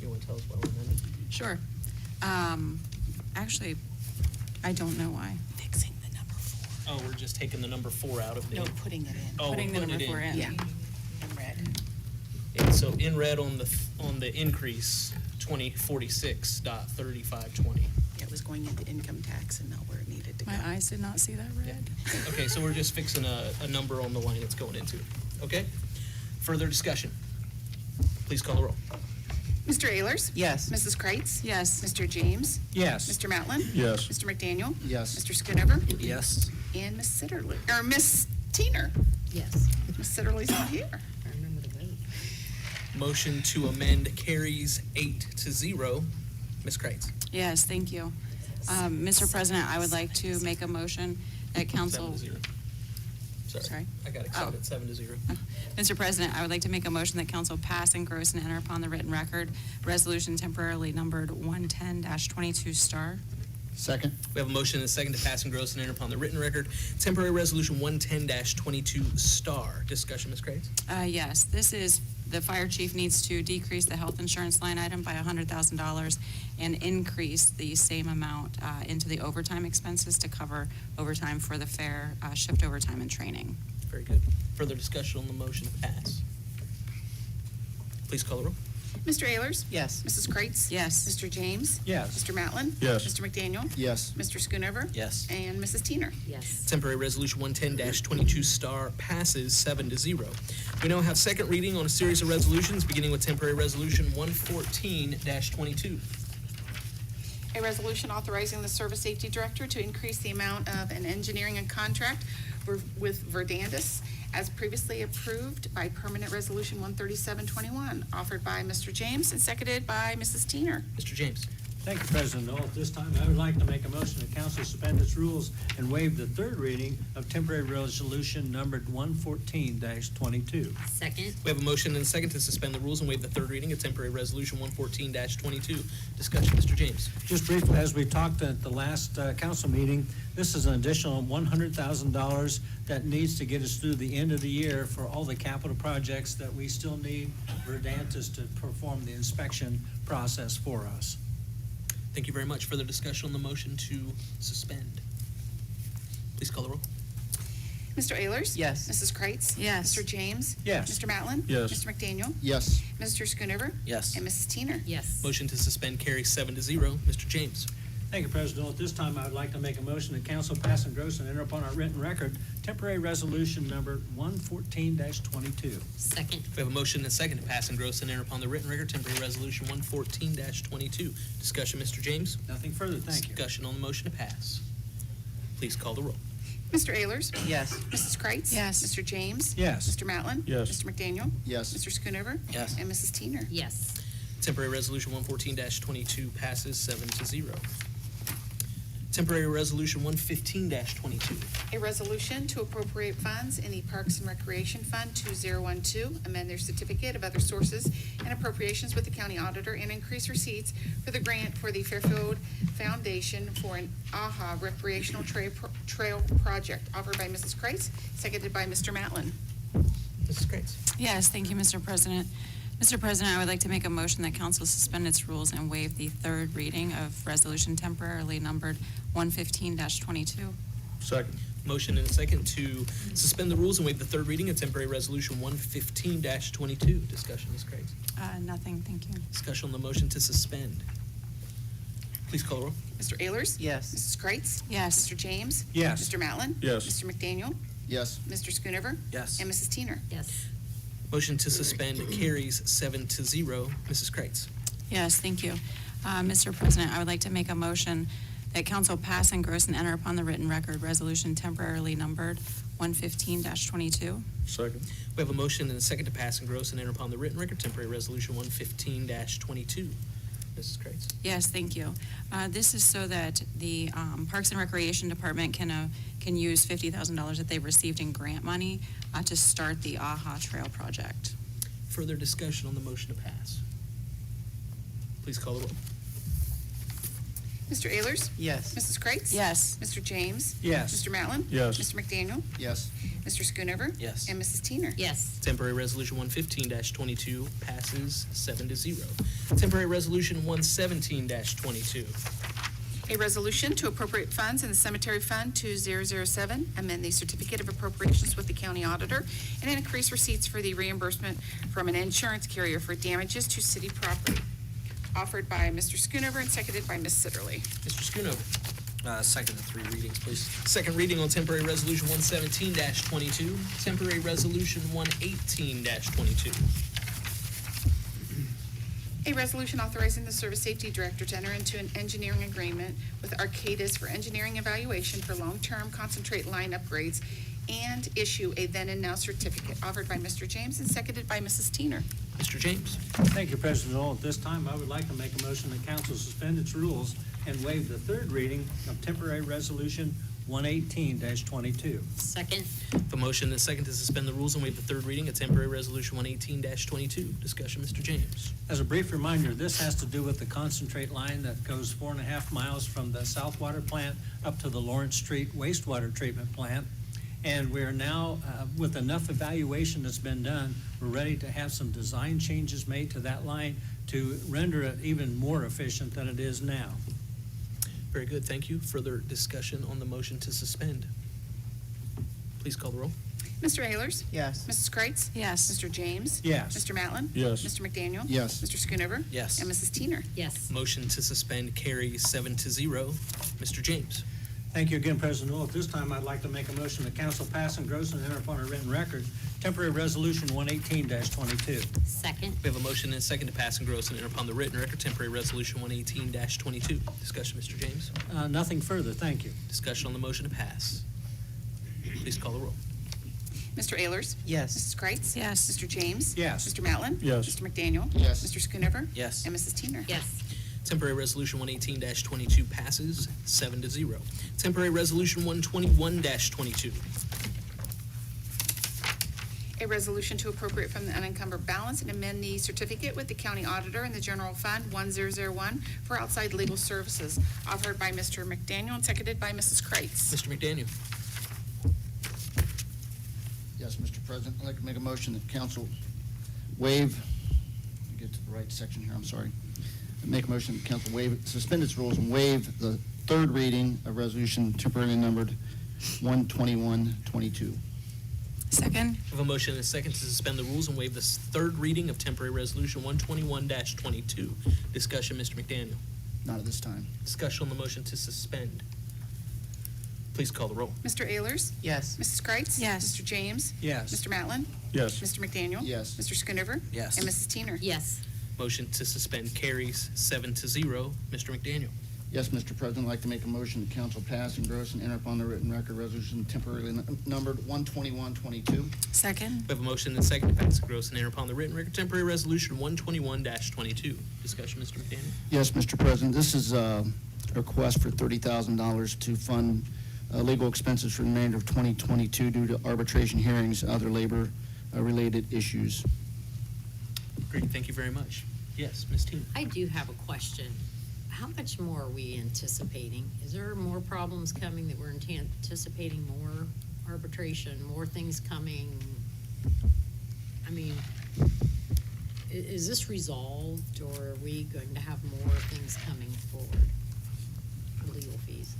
You want to tell us what we're amending? Sure. Actually, I don't know why. Fixing the number 4. Oh, we're just taking the number 4 out of the. No, putting it in. Oh, Putting we're the putting number it 4 in. Yeah, in red. And so in red on the increase, 2046.3520. It was going into income tax and not where it needed to go. My eyes did not see that red. Okay, so we're just fixing a number on the line it's going into. Okay? Further discussion? Please call the roll. Mr. Ayers? Yes. Mrs. Kreitz? Yes. Mr. James? Yes. Mr. Matlin? Yes. Mr. McDaniel? Yes. Mr. Schoonover? Yes. And Miss Sitterly, or Miss Teener? Yes. Miss Sitterly's not here. I remember the vote. Motion to amend carries 8-0. Ms. Kreitz. Yes, thank you. Mr. President, I would like to make a motion that council. 7-0. Sorry? I got excited, 7-0. Mr. President, I would like to make a motion that council pass, engross, and enter upon the written record resolution temporarily numbered 110-22 star. Second? We have a motion and a second to pass, engross, and enter upon the written record temporary resolution 110-22 star. Discussion, Ms. Kreitz? Yes, this is, the fire chief needs to decrease the health insurance line item by $100,000 and increase the same amount into the overtime expenses to cover overtime for the fair, shift overtime and training. Very good. Further discussion on the motion to pass. Please call the roll. Mr. Ayers? Yes. Mrs. Kreitz? Yes. Mr. James? Yes. Mr. Matlin? Yes. Mr. McDaniel? Yes. Mr. Schoonover? Yes. And Mrs. Teener? Yes. Temporary resolution 110-22 star passes 7-0. We now have second reading on a series of resolutions, beginning with temporary resolution 114-22. A resolution authorizing the Service Safety Director to increase the amount of an engineering and contract with Verdandis as previously approved by permanent resolution 13721, offered by Mr. James and seconded by Mrs. Teener. Mr. James. Thank you, President Knoll. At this time, I would like to make a motion that council suspend its rules and waive the third reading of temporary resolution numbered 114-22. Second. We have a motion and a second to suspend the rules and waive the third reading of temporary resolution 114-22. Discussion, Mr. James. Just briefly, as we talked at the last council meeting, this is an additional $100,000 that needs to get us through the end of the year for all the capital projects that we still need Verdandis to perform the inspection process for us. Thank you very much. Further discussion on the motion to suspend. Please call the roll. Mr. Ayers? Yes. Mrs. Kreitz? Yes. Mr. James? Yes. Mr. Matlin? Yes. Mr. McDaniel? Yes. Mr. Schoonover? Yes. And Mrs. Teener? Yes. Motion to suspend carries 7-0. Mr. James. Thank you, President. At this time, I would like to make a motion that council pass, engross, and enter upon our written record temporary resolution number 114-22. Second. We have a motion and a second to pass, engross, and enter upon the written record temporary resolution 114-22. Discussion, Mr. James. Nothing further, thank you. Discussion on the motion to pass. Please call the roll. Mr. Ayers? Yes. Mrs. Kreitz? Yes. Mr. James? Yes. Mr. Matlin? Yes. Mr. McDaniel? Yes. Mr. Schoonover? Yes. And Mrs. Teener? Yes. Temporary resolution 114-22 passes 7-0. Temporary resolution 115-22. A resolution to appropriate funds in the Parks and Recreation Fund 2012, amend their certificate of other sources and appropriations with the county auditor, and increase receipts for the grant for the Fairfield Foundation for an AHA recreational trail project, offered by Mrs. Kreitz, seconded by Mr. Matlin. Mrs. Kreitz. Yes, thank you, Mr. President. Mr. President, I would like to make a motion that council suspend its rules and waive the third reading of resolution temporarily numbered 115-22. Second. Motion and a second to suspend the rules and waive the third reading of temporary resolution 115-22. Discussion, Ms. Kreitz. Nothing, thank you. Discussion on the motion to suspend. Please call the roll. Mr. Ayers? Yes. Mrs. Kreitz? Yes. Mr. James? Yes. Mr. Matlin? Yes. Mr. McDaniel? Yes. Mr. Schoonover? Yes. And Mrs. Teener? Yes. Motion to suspend carries 7-0. Mrs. Kreitz. Yes, thank you. Mr. President, I would like to make a motion that council pass, engross, and enter upon the written record resolution temporarily numbered 115-22. Second. We have a motion and a second to pass, engross, and enter upon the written record temporary resolution 115-22. Mrs. Kreitz. Yes, thank you. This is so that the Parks and Recreation Department can use $50,000 that they've received in grant money to start the AHA Trail project. Further discussion on the motion to pass. Please call the roll. Mr. Ayers? Yes. Mrs. Kreitz? Yes. Mr. James? Yes. Mr. Matlin? Yes. Mr. McDaniel? Yes. Mr. Schoonover? Yes. And Mrs. Teener? Yes. Temporary resolution 115-22 passes 7-0. Temporary resolution 117-22. A resolution to appropriate funds in the Cemetery Fund 2007, amend the certificate of appropriations with the county auditor, and increase receipts for the reimbursement from an insurance carrier for damages to city property, offered by Mr. Schoonover and seconded by Ms. Sitterly. Mr. Schoonover. Second to three readings, please. Second reading on temporary resolution 117-22. Temporary resolution 118-22. A resolution authorizing the Service Safety Director to enter into an engineering agreement with Arcadis for engineering evaluation for long-term concentrate line upgrades and issue a then and now certificate, offered by Mr. James and seconded by Mrs. Teener. Mr. James. Thank you, President Knoll. At this time, I would like to make a motion that council suspend its rules and waive the third reading of temporary resolution 118-22. Second. A motion and a second to suspend the rules and waive the third reading of temporary resolution 118-22. Discussion, Mr. James. As a brief reminder, this has to do with the concentrate line that goes 4.5 miles from the South Water Plant up to the Lawrence Street wastewater treatment plant. And we're now, with enough evaluation that's been done, we're ready to have some design changes made to that line to render it even more efficient than it is now. Very good, thank you. Further discussion on the motion to suspend. Please call the roll. Mr. Ayers? Yes. Mrs. Kreitz? Yes. Mr. James? Yes. Mr. Matlin? Yes. Mr. McDaniel? Yes. Mr. Schoonover? Yes. And Mrs. Teener. Yes. Motion to suspend carries 7-0. Mr. James. Thank you again, President Knoll. At this time, I'd like to make a motion that council pass, engross, and enter upon a written record temporary resolution 118-22. Second. We have a motion and a second to pass, engross, and enter upon the written record temporary resolution 118-22. Discussion, Mr. James. Nothing further, thank you. Discussion on the motion to pass. Please call the roll. Mr. Ayers? Yes. Mrs. Kreitz? Yes. Mr. James? Yes. Mr. Matlin? Yes. Mr. McDaniel? Yes. Mr. Schoonover? Yes. And Mrs. Teener. Yes. Temporary resolution 118-22 passes 7-0. Temporary resolution 121-22. A resolution to appropriate from the unencumbered balance and amend the certificate with the county auditor and the general fund 1001 for outside legal services, offered by Mr. McDaniel and seconded by Mrs. Kreitz. Mr. McDaniel. Yes, Mr. President, I'd like to make a motion that council waive, let me get to the right section here, I'm sorry. Make a motion that council suspend its rules and waive the third reading of resolution temporarily numbered 121-22. Second. We have a motion and a second to suspend the rules and waive this third reading of temporary resolution 121-22. Discussion, Mr. McDaniel. Not at this time. Discussion on the motion to suspend. Please call the roll. Mr. Ayers? Yes. Mrs. Kreitz? Yes. Mr. James? Yes. Mr. Matlin? Yes. Mr. McDaniel? Yes. Mr. Schoonover? Yes. And Mrs. Teener. Yes. Motion to suspend carries 7-0. Mr. McDaniel. Yes, Mr. President, I'd like to make a motion that council pass, engross, and enter upon the written record resolution temporarily numbered 121-22. Second. We have a motion and a second to pass, engross, and enter upon the written record temporary resolution 121-22. Discussion, Mr. McDaniel. Yes, Mr. President, this is a request for $30,000 to fund legal expenses for the remainder of 2022 due to arbitration hearings and other labor-related issues. Great, thank you very much. Yes, Ms. Tina. I do have a question. How much more are we anticipating? Is there more problems coming that we're anticipating more arbitration, more things coming? I mean, is this resolved, or are we going to have more things coming forward for legal fees?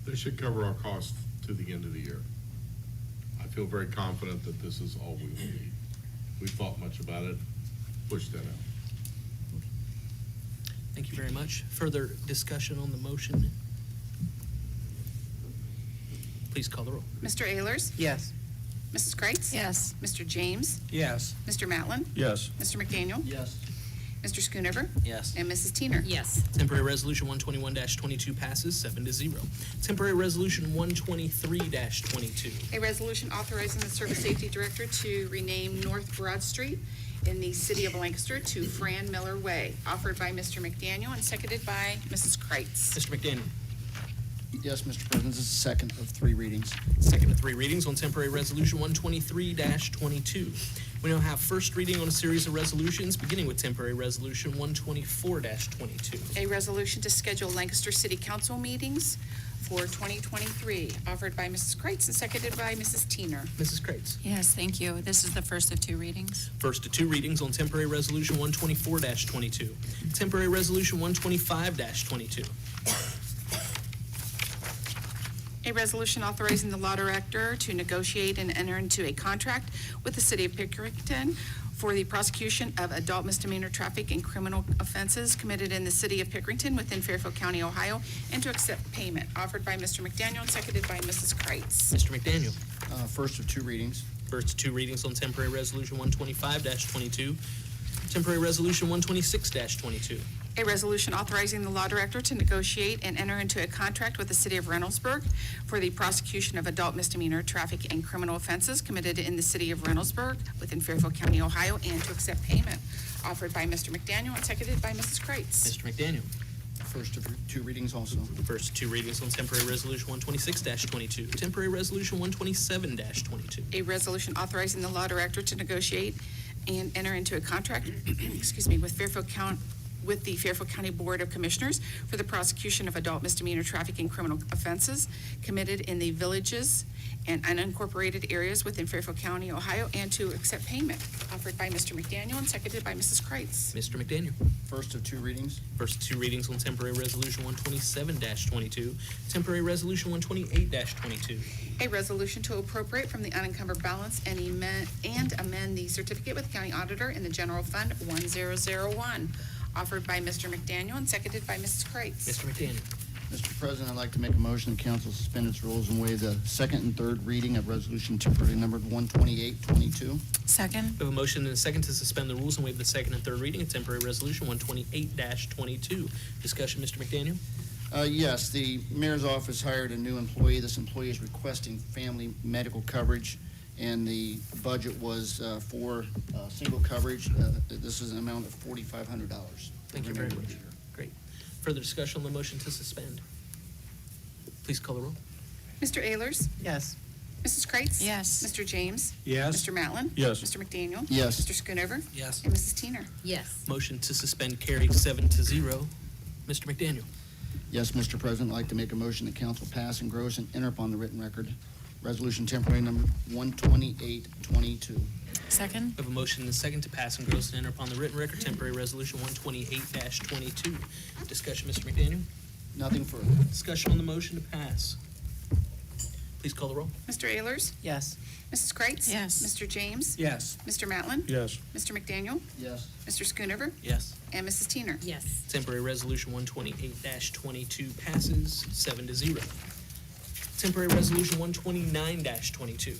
This should cover our costs to the end of the year. I feel very confident that this is all we will need. We've thought much about it, pushed that out. Thank you very much. Further discussion on the motion? Please call the roll. Mr. Ayers? Yes. Mrs. Kreitz? Yes. Mr. James? Yes. Mr. Matlin? Yes. Mr. McDaniel? Yes. Mr. Schoonover? Yes. And Mrs. Teener. Yes. Temporary resolution 121-22 passes 7-0. Temporary resolution 123-22. A resolution authorizing the Service Safety Director to rename North Broad Street in the city of Lancaster to Fran Miller Way, offered by Mr. McDaniel and seconded by Mrs. Kreitz. Mr. McDaniel. Yes, Mr. President, this is the second of three readings. Second of three readings on temporary resolution 123-22. We now have first reading on a series of resolutions, beginning with temporary resolution 124-22. A resolution to schedule Lancaster City Council meetings for 2023, offered by Mrs. Kreitz and seconded by Mrs. Teener. Mrs. Kreitz. Yes, thank you. This is the first of two readings. First of two readings on temporary resolution 124-22. Temporary resolution 125-22. A resolution authorizing the law director to negotiate and enter into a contract with the city of Pickerington for the prosecution of adult misdemeanor traffic and criminal offenses committed in the city of Pickerington within Fairfield County, Ohio, and to accept payment, offered by Mr. McDaniel and seconded by Mrs. Kreitz. Mr. McDaniel. First of two readings. First of two readings on temporary resolution 125-22. Temporary Resolution 126-22. A resolution authorizing the law director to negotiate and enter into a contract with the city of Reynoldsburg for the prosecution of adult misdemeanor, traffic, and criminal offenses committed in the city of Reynoldsburg within Fairfield County, Ohio, and to accept payment. Offered by Mr. McDaniel and seconded by Mrs. Kreitz. Mr. McDaniel. First of two readings also. First two readings on Temporary Resolution 126-22. Temporary Resolution 127-22. A resolution authorizing the law director to negotiate and enter into a contract, with the Fairfield County Board of Commissioners for the prosecution of adult misdemeanor, traffic, and criminal offenses committed in the villages and unincorporated areas within Fairfield County, Ohio, and to accept payment. Offered by Mr. McDaniel and seconded by Mrs. Kreitz. Mr. McDaniel. First of two readings. First two readings on Temporary Resolution 127-22. Temporary Resolution 128-22. A resolution to appropriate from the unencumbered balance and amend the certificate with the county auditor in the general fund 1001. Offered by Mr. McDaniel and seconded by Mrs. Kreitz. Mr. McDaniel. Mr. President, I'd like to make a motion the council suspend its rules and waive the second and third reading of resolution temporarily numbered 128-22. Second. We have a motion and a second to suspend the rules and waive the second and third reading of Temporary Resolution 128-22. Discussion, Mr. McDaniel. Yes, the mayor's office hired a new employee. This employee is requesting family medical coverage, and the budget was for single coverage. This is an amount of $4,500. Thank you very much. Great. Further discussion on the motion to suspend? Please call the roll. Mr. Ehlers? Yes. Mrs. Kreitz? Yes. Mr. James? Yes. Mr. Matlin? Yes. Mr. McDaniel? Yes. Mr. Schoonover? Yes. And Mrs. Teener? Yes. Motion to suspend carried 7-0. Mr. McDaniel. Yes, Mr. President, I'd like to make a motion that council pass, engross, and enter upon the written record resolution temporary number 128-22. Second. We have a motion and a second to pass, engross, and enter upon the written record Temporary Resolution 128-22. Discussion, Mr. McDaniel. Nothing further. Discussion on the motion to pass. Please call the roll. Mr. Ehlers? Yes. Mrs. Kreitz? Yes. Mr. James? Yes. Mr. Matlin? Yes. Mr. McDaniel? Yes. Mr. Schoonover? Yes. And Mrs. Teener? Yes. Temporary Resolution 128-22 passes 7-0. Temporary Resolution 129-22.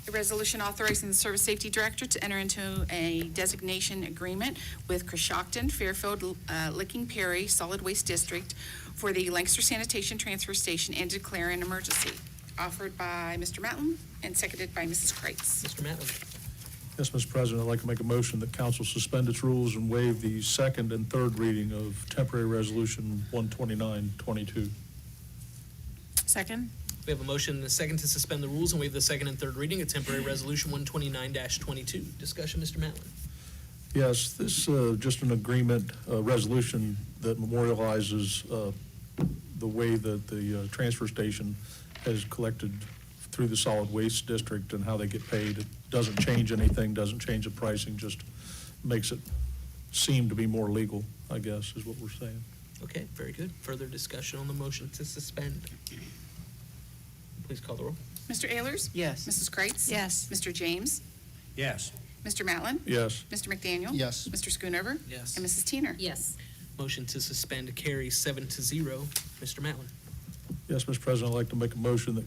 A resolution authorizing the Service Safety Director to enter into a designation agreement with Coshocton, Fairfield, Licking Perry Solid Waste District for the Lancaster Sanitation Transfer Station and declare an emergency. Offered by Mr. Matlin and seconded by Mrs. Kreitz. Mr. Matlin. Yes, Mr. President, I'd like to make a motion that council suspend its rules and waive the second and third reading of temporary resolution 129-22. Second. We have a motion and a second to suspend the rules and waive the second and third reading of Temporary Resolution 129-22. Discussion, Mr. Matlin. Yes, this just an agreement, resolution that memorializes the way that the transfer station has collected through the solid waste district and how they get paid. It doesn't change anything, doesn't change the pricing, just makes it seem to be more legal, I guess, is what we're saying. Okay, very good. Further discussion on the motion to suspend. Please call the roll. Mr. Ehlers? Yes. Mrs. Kreitz? Yes. Mr. James? Yes. Mr. Matlin? Yes. Mr. McDaniel? Yes. Mr. Schoonover? Yes. And Mrs. Teener? Yes. Motion to suspend carries 7-0. Mr. Matlin. Yes, Mr. President, I'd like to make a motion that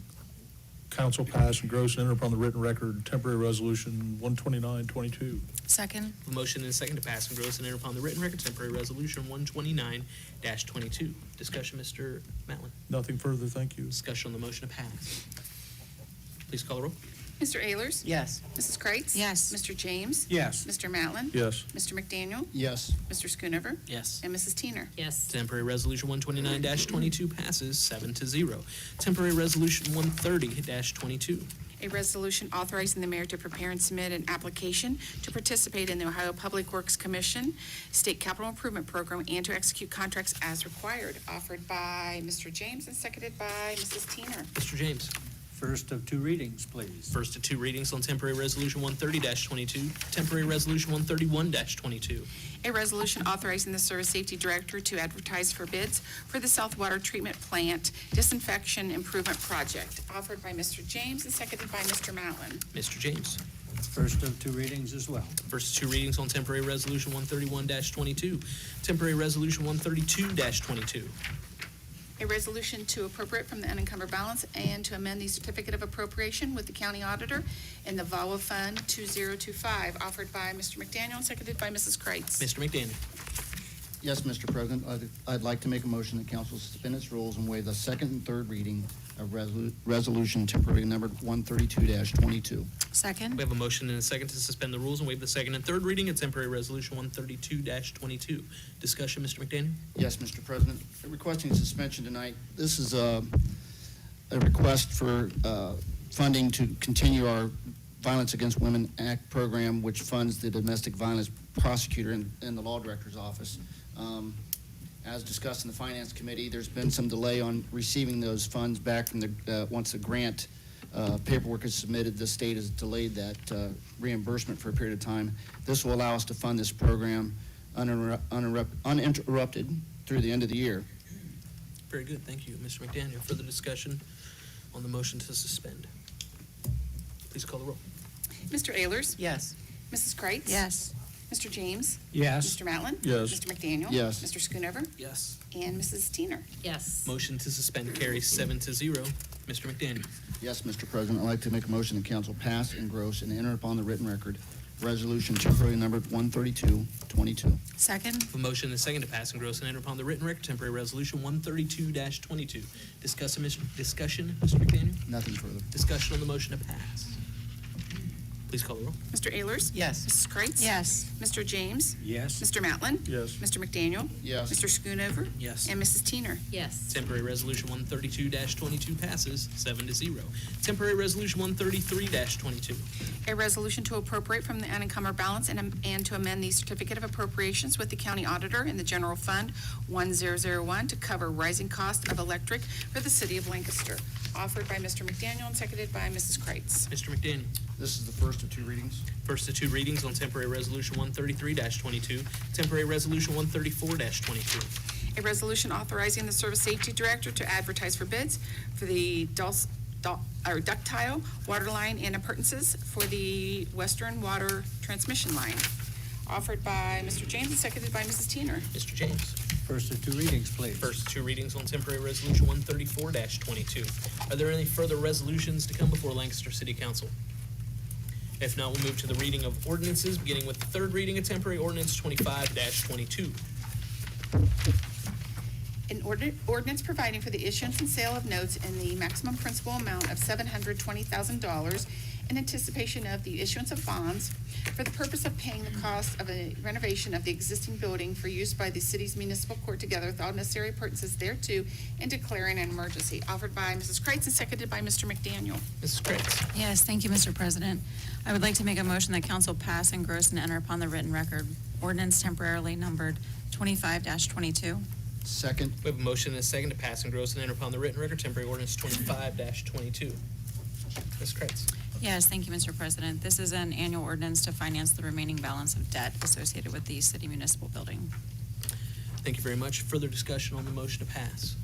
council pass and gross and enter upon the written record temporary resolution 129-22. Second. A motion and a second to pass and gross and enter upon the written record Temporary Resolution 129-22. Discussion, Mr. Matlin. Nothing further, thank you. Discussion on the motion to pass. Please call the roll. Mr. Ehlers? Yes. Mrs. Kreitz? Yes. Mr. James? Yes. Mr. Matlin? Yes. Mr. McDaniel? Yes. Mr. Schoonover? Yes. And Mrs. Teener? Yes. Temporary Resolution 129-22 passes 7-0. Temporary Resolution 130-22. A resolution authorizing the mayor to prepare and submit an application to participate in the Ohio Public Works Commission State Capital Improvement Program and to execute contracts as required. Offered by Mr. James and seconded by Mrs. Teener. Mr. James. First of two readings, please. First of two readings on Temporary Resolution 130-22, Temporary Resolution 131-22. A resolution authorizing the Service Safety Director to advertise for bids for the South Water Treatment Plant Disinfection Improvement Project. Offered by Mr. James and seconded by Mr. Matlin. Mr. James. First of two readings as well. First two readings on Temporary Resolution 131-22, Temporary Resolution 132-22. A resolution to appropriate from the unencumbered balance and to amend the certificate of appropriation with the county auditor in the VAWA Fund 2025, offered by Mr. McDaniel and seconded by Mrs. Kreitz. Mr. McDaniel. Yes, Mr. President, I'd like to make a motion that council suspend its rules and waive the second and third reading of resolution temporary numbered 132-22. Second? We have a motion and a second to suspend the rules and waive the second and third reading of temporary resolution 132-22. Discussion, Mr. McDaniel? Yes, Mr. President, requesting suspension tonight. This is a request for funding to continue our Violence Against Women Act program, which funds the domestic violence prosecutor in the law director's office. As discussed in the Finance Committee, there's been some delay on receiving those funds back from the, once the grant paperwork is submitted, the state has delayed that reimbursement for a period of time. This will allow us to fund this program uninterrupted through the end of the year. Very good, thank you. Mr. McDaniel, further discussion on the motion to suspend? Please call the roll. Mr. Ayers? Yes. Mrs. Kreitz? Yes. Mr. James? Yes. Mr. Matlin? Yes. Mr. McDaniel? Yes. Mr. Schoonover? Yes. And Mrs. Teener. Yes. Motion to suspend carries 7-0. Mr. McDaniel. Yes, Mr. President, I'd like to make a motion that council pass, engross, and enter upon the written record resolution temporary numbered 132-22. Second? A motion and a second to pass, engross, and enter upon the written record temporary resolution 132-22. Discussion, Mr. McDaniel? Nothing further. Discussion on the motion to pass. Please call the roll. Mr. Ayers? Yes. Mrs. Kreitz? Yes. Mr. James? Yes. Mr. Matlin? Yes. Mr. McDaniel? Yes. Mr. Schoonover? Yes. And Mrs. Teener. Yes. Temporary resolution 132-22 passes 7-0. Temporary resolution 133-22. A resolution to appropriate from the unencumbered balance and to amend the certificate of appropriations with the county auditor in the general fund 1001 to cover rising cost of electric for the city of Lancaster, offered by Mr. McDaniel and seconded by Mrs. Kreitz. Mr. McDaniel. This is the first of two readings. First of two readings on temporary resolution 133-22, temporary resolution 134-22. A resolution authorizing the service safety director to advertise for bids for the ductile water line and appurtenances for the western water transmission line, offered by Mr. James and seconded by Mrs. Teener. Mr. James. First of two readings, please. First two readings on temporary resolution 134-22. Are there any further resolutions to come before Lancaster City Council? If not, we'll move to the reading of ordinances, beginning with the third reading of temporary ordinance 25-22. An ordinance providing for the issuance and sale of notes in the maximum principal amount of $720,000 in anticipation of the issuance of bonds for the purpose of paying the cost of a renovation of the existing building for use by the city's municipal court together with all necessary appurtenances thereto and declaring an emergency, offered by Mrs. Kreitz and seconded by Mr. McDaniel. Mrs. Kreitz. Yes, thank you, Mr. President. I would like to make a motion that council pass, engross, and enter upon the written record ordinance temporarily numbered 25-22. Second. We have a motion and a second to pass, engross, and enter upon the written record temporary ordinance 25-22. Ms. Kreitz. Yes, thank you, Mr. President. This is an annual ordinance to finance the remaining balance of debt associated with the city municipal building. Thank you very much. Further discussion on the motion to pass?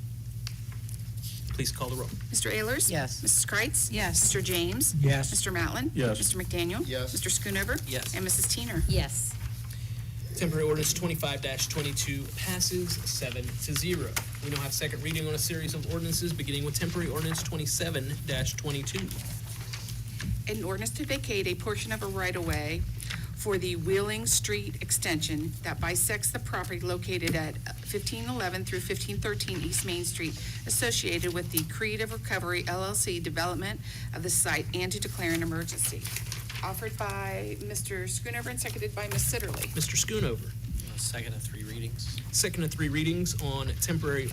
Please call the roll. Mr. Ayers? Yes. Mrs. Kreitz? Yes. Mr. James? Yes. Mr. Matlin? Yes. Mr. McDaniel? Yes. Mr. Schoonover? Yes. And Mrs. Teener. Yes. Temporary ordinance 25-22 passes 7-0. We now have second reading on a series of ordinances, beginning with temporary ordinance 27-22. An ordinance to vacate a portion of a right-of-way for the Wheeling Street extension that bisects the property located at 1511 through 1513 East Main Street associated with the Creative Recovery LLC development of the site and to declare an emergency. Offered by Mr. Schoonover and seconded by Ms. Sitterly. Mr. Schoonover. Second of three readings. Second of three readings on temporary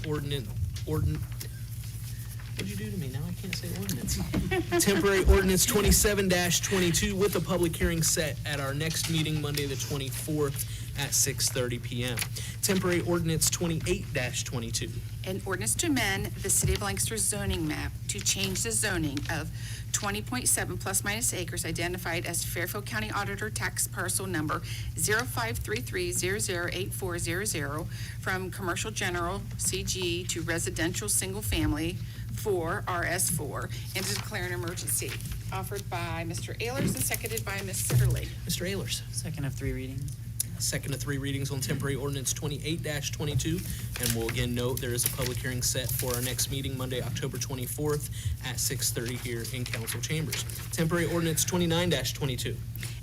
What'd you do to me? Now I can't say ordinance. Temporary ordinance 27-22 with a public hearing set at our next meeting, Monday the 24th at 6:30 p.m. Temporary ordinance 28-22. An ordinance to amend the City of Lancaster zoning map to change the zoning of 20.7 plus minus acres identified as Fairfield County Auditor Tax Parcel Number 0533008400 from Commercial General CG to Residential Single Family 4 RS4 and to declare an emergency. Offered by Mr. Ayers and seconded by Ms. Sitterly. Mr. Ehlers. Second of three readings. second to three readings on temporary ordinance 28-22. And we'll again note there is a public hearing set for our next meeting, Monday, October 24th at 6:30 here in council chambers. Temporary ordinance 29-22.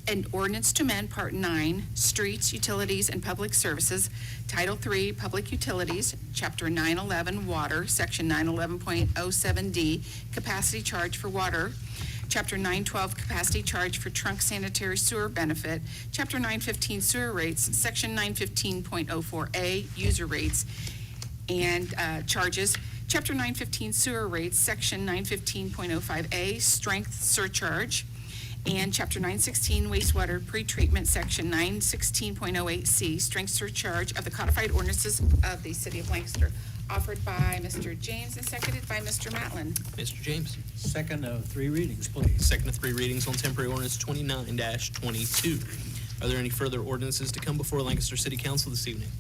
An ordinance to amend Part 9, Streets, Utilities, and Public Services, Title 3, Public Utilities, Chapter 911, Water, Section 911.07D, Capacity Charge for Water, Chapter 912, Capacity Charge for Trunk Sanitary Sewer Benefit, Chapter 915, Sewer Rates, Section 915.04A, User Rates and Charges, Chapter 915, Sewer Rates, Section 915.05A, Strength Surcharge, and Chapter 916 wastewater pretreatment, Section 916.08C, strength surcharge of the codified ordinances of the City of Lancaster, offered by Mr. James and seconded by Mr. Matlin. Mr. James. Second of three readings, please. Second to three readings on temporary ordinance 29-22. Are there any further ordinances to come before Lancaster City Council this evening?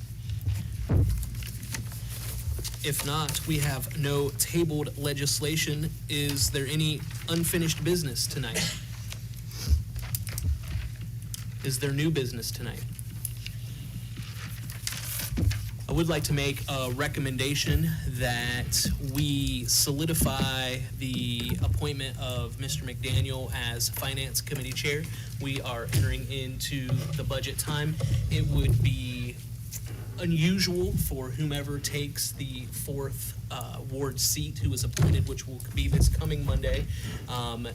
If not, we have no tabled legislation. Is there any unfinished business tonight? Is there new business tonight? I would like to make a recommendation that we solidify the appointment of Mr. McDaniel as Finance Committee Chair. We are entering into the budget time. It would be unusual for whomever takes the fourth ward seat who is appointed, which will be this coming Monday,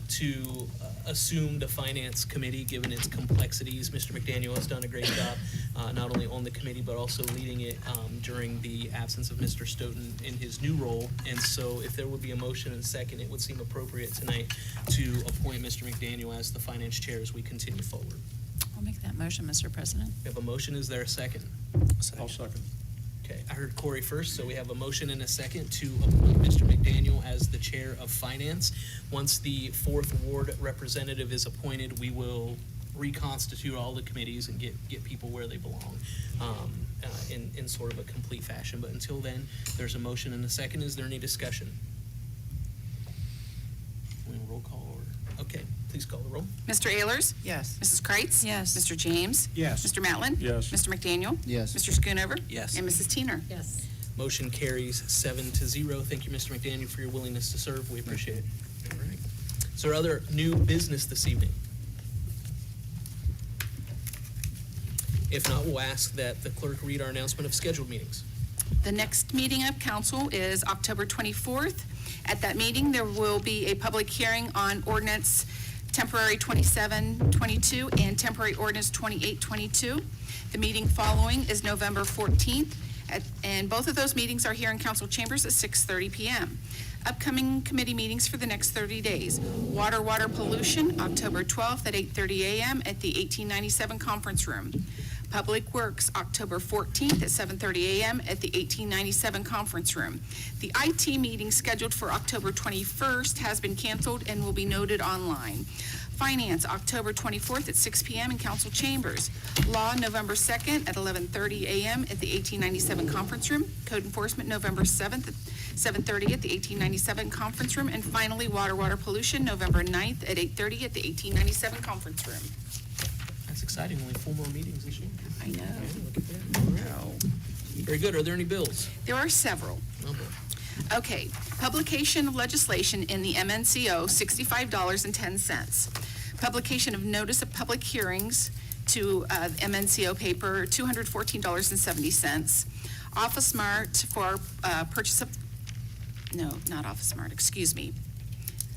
to assume the Finance Committee, given its complexities. Mr. McDaniel has done a great job, not only on the committee, but also leading it during the absence of Mr. Stoughton in his new role. And so if there would be a motion and a second, it would seem appropriate tonight to appoint Mr. McDaniel as the Finance Chair as we continue forward. I'll make that motion, Mr. President. We have a motion. Is there a second? I'll second. Okay, I heard Corey first, so we have a motion and a second to appoint Mr. McDaniel as the Chair of Finance. Once the fourth ward representative is appointed, we will reconstitute all the committees and get people where they belong in sort of a complete fashion. But until then, there's a motion and a second. Is there any discussion? Roll call order. Okay, please call the roll. Mr. Ehlers? Yes. Mrs. Kreitz? Yes. Mr. James? Yes. Mr. Matlin? Yes. Mr. McDaniel? Yes. Mr. Schoonover? Yes. And Mrs. Teener? Yes. Motion carries 7-0. Thank you, Mr. McDaniel, for your willingness to serve. We appreciate it. All right. Is there other new business this evening? If not, we'll ask that the clerk read our announcement of scheduled meetings. The next meeting of council is October 24th. At that meeting, there will be a public hearing on ordinance temporary 2722 and temporary ordinance 2822. The meeting following is November 14th, and both of those meetings are here in council chambers at 6:30 p.m. Upcoming committee meetings for the next 30 days. Water pollution, October 12th at 8:30 a.m. at the 1897 conference room. Public Works, October 14th at 7:30 a.m. at the 1897 conference room. The IT meeting scheduled for October 21st has been canceled and will be noted online. Finance, October 24th at 6 p.m. in council chambers. Law, November 2nd at 11:30 a.m. at the 1897 conference room. Code Enforcement, November 7th at 7:30 at the 1897 conference room. And finally, Water Pollution, November 9th at 8:30 at the 1897 conference room. That's exciting. Only 4 more meetings this year. I know. Look at that. All right. Very good. Are there any bills? There are several. Oh, boy. Okay, publication of legislation in the MNCO, $65.10. Publication of notice of public hearings to MNCO paper, $214.70. Office Mart for purchase of, no, not Office Mart, excuse me.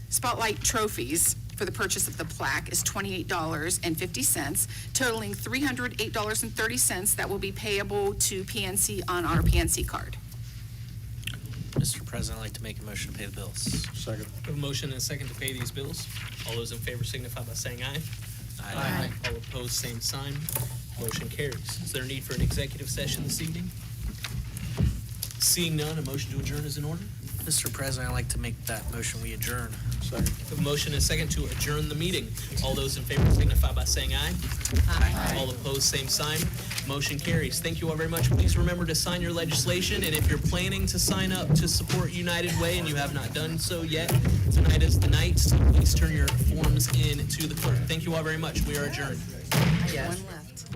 Spotlight trophies for the purchase of the plaque is $28.50, totaling $308.30 that will be payable to PNC on our PNC card. Mr. President, I'd like to make a motion to pay the bills. Second. We have a motion and a second to pay these bills. All those in favor signify by saying aye. Aye. All opposed, same sign. Motion carries. Is there a need for an executive session this evening? Seeing none, a motion to adjourn is in order. Mr. President, I'd like to make that motion, we adjourn. Second. We have a motion and a second to adjourn the meeting. All those in favor signify by saying aye. Aye. All opposed, same sign. Motion carries. Thank you all very much. Please remember to sign your legislation, and if you're planning to sign up to support United Way and you have not done so yet, tonight is the night. So please turn your forms in to the clerk. Thank you all very much. We are adjourned. One left.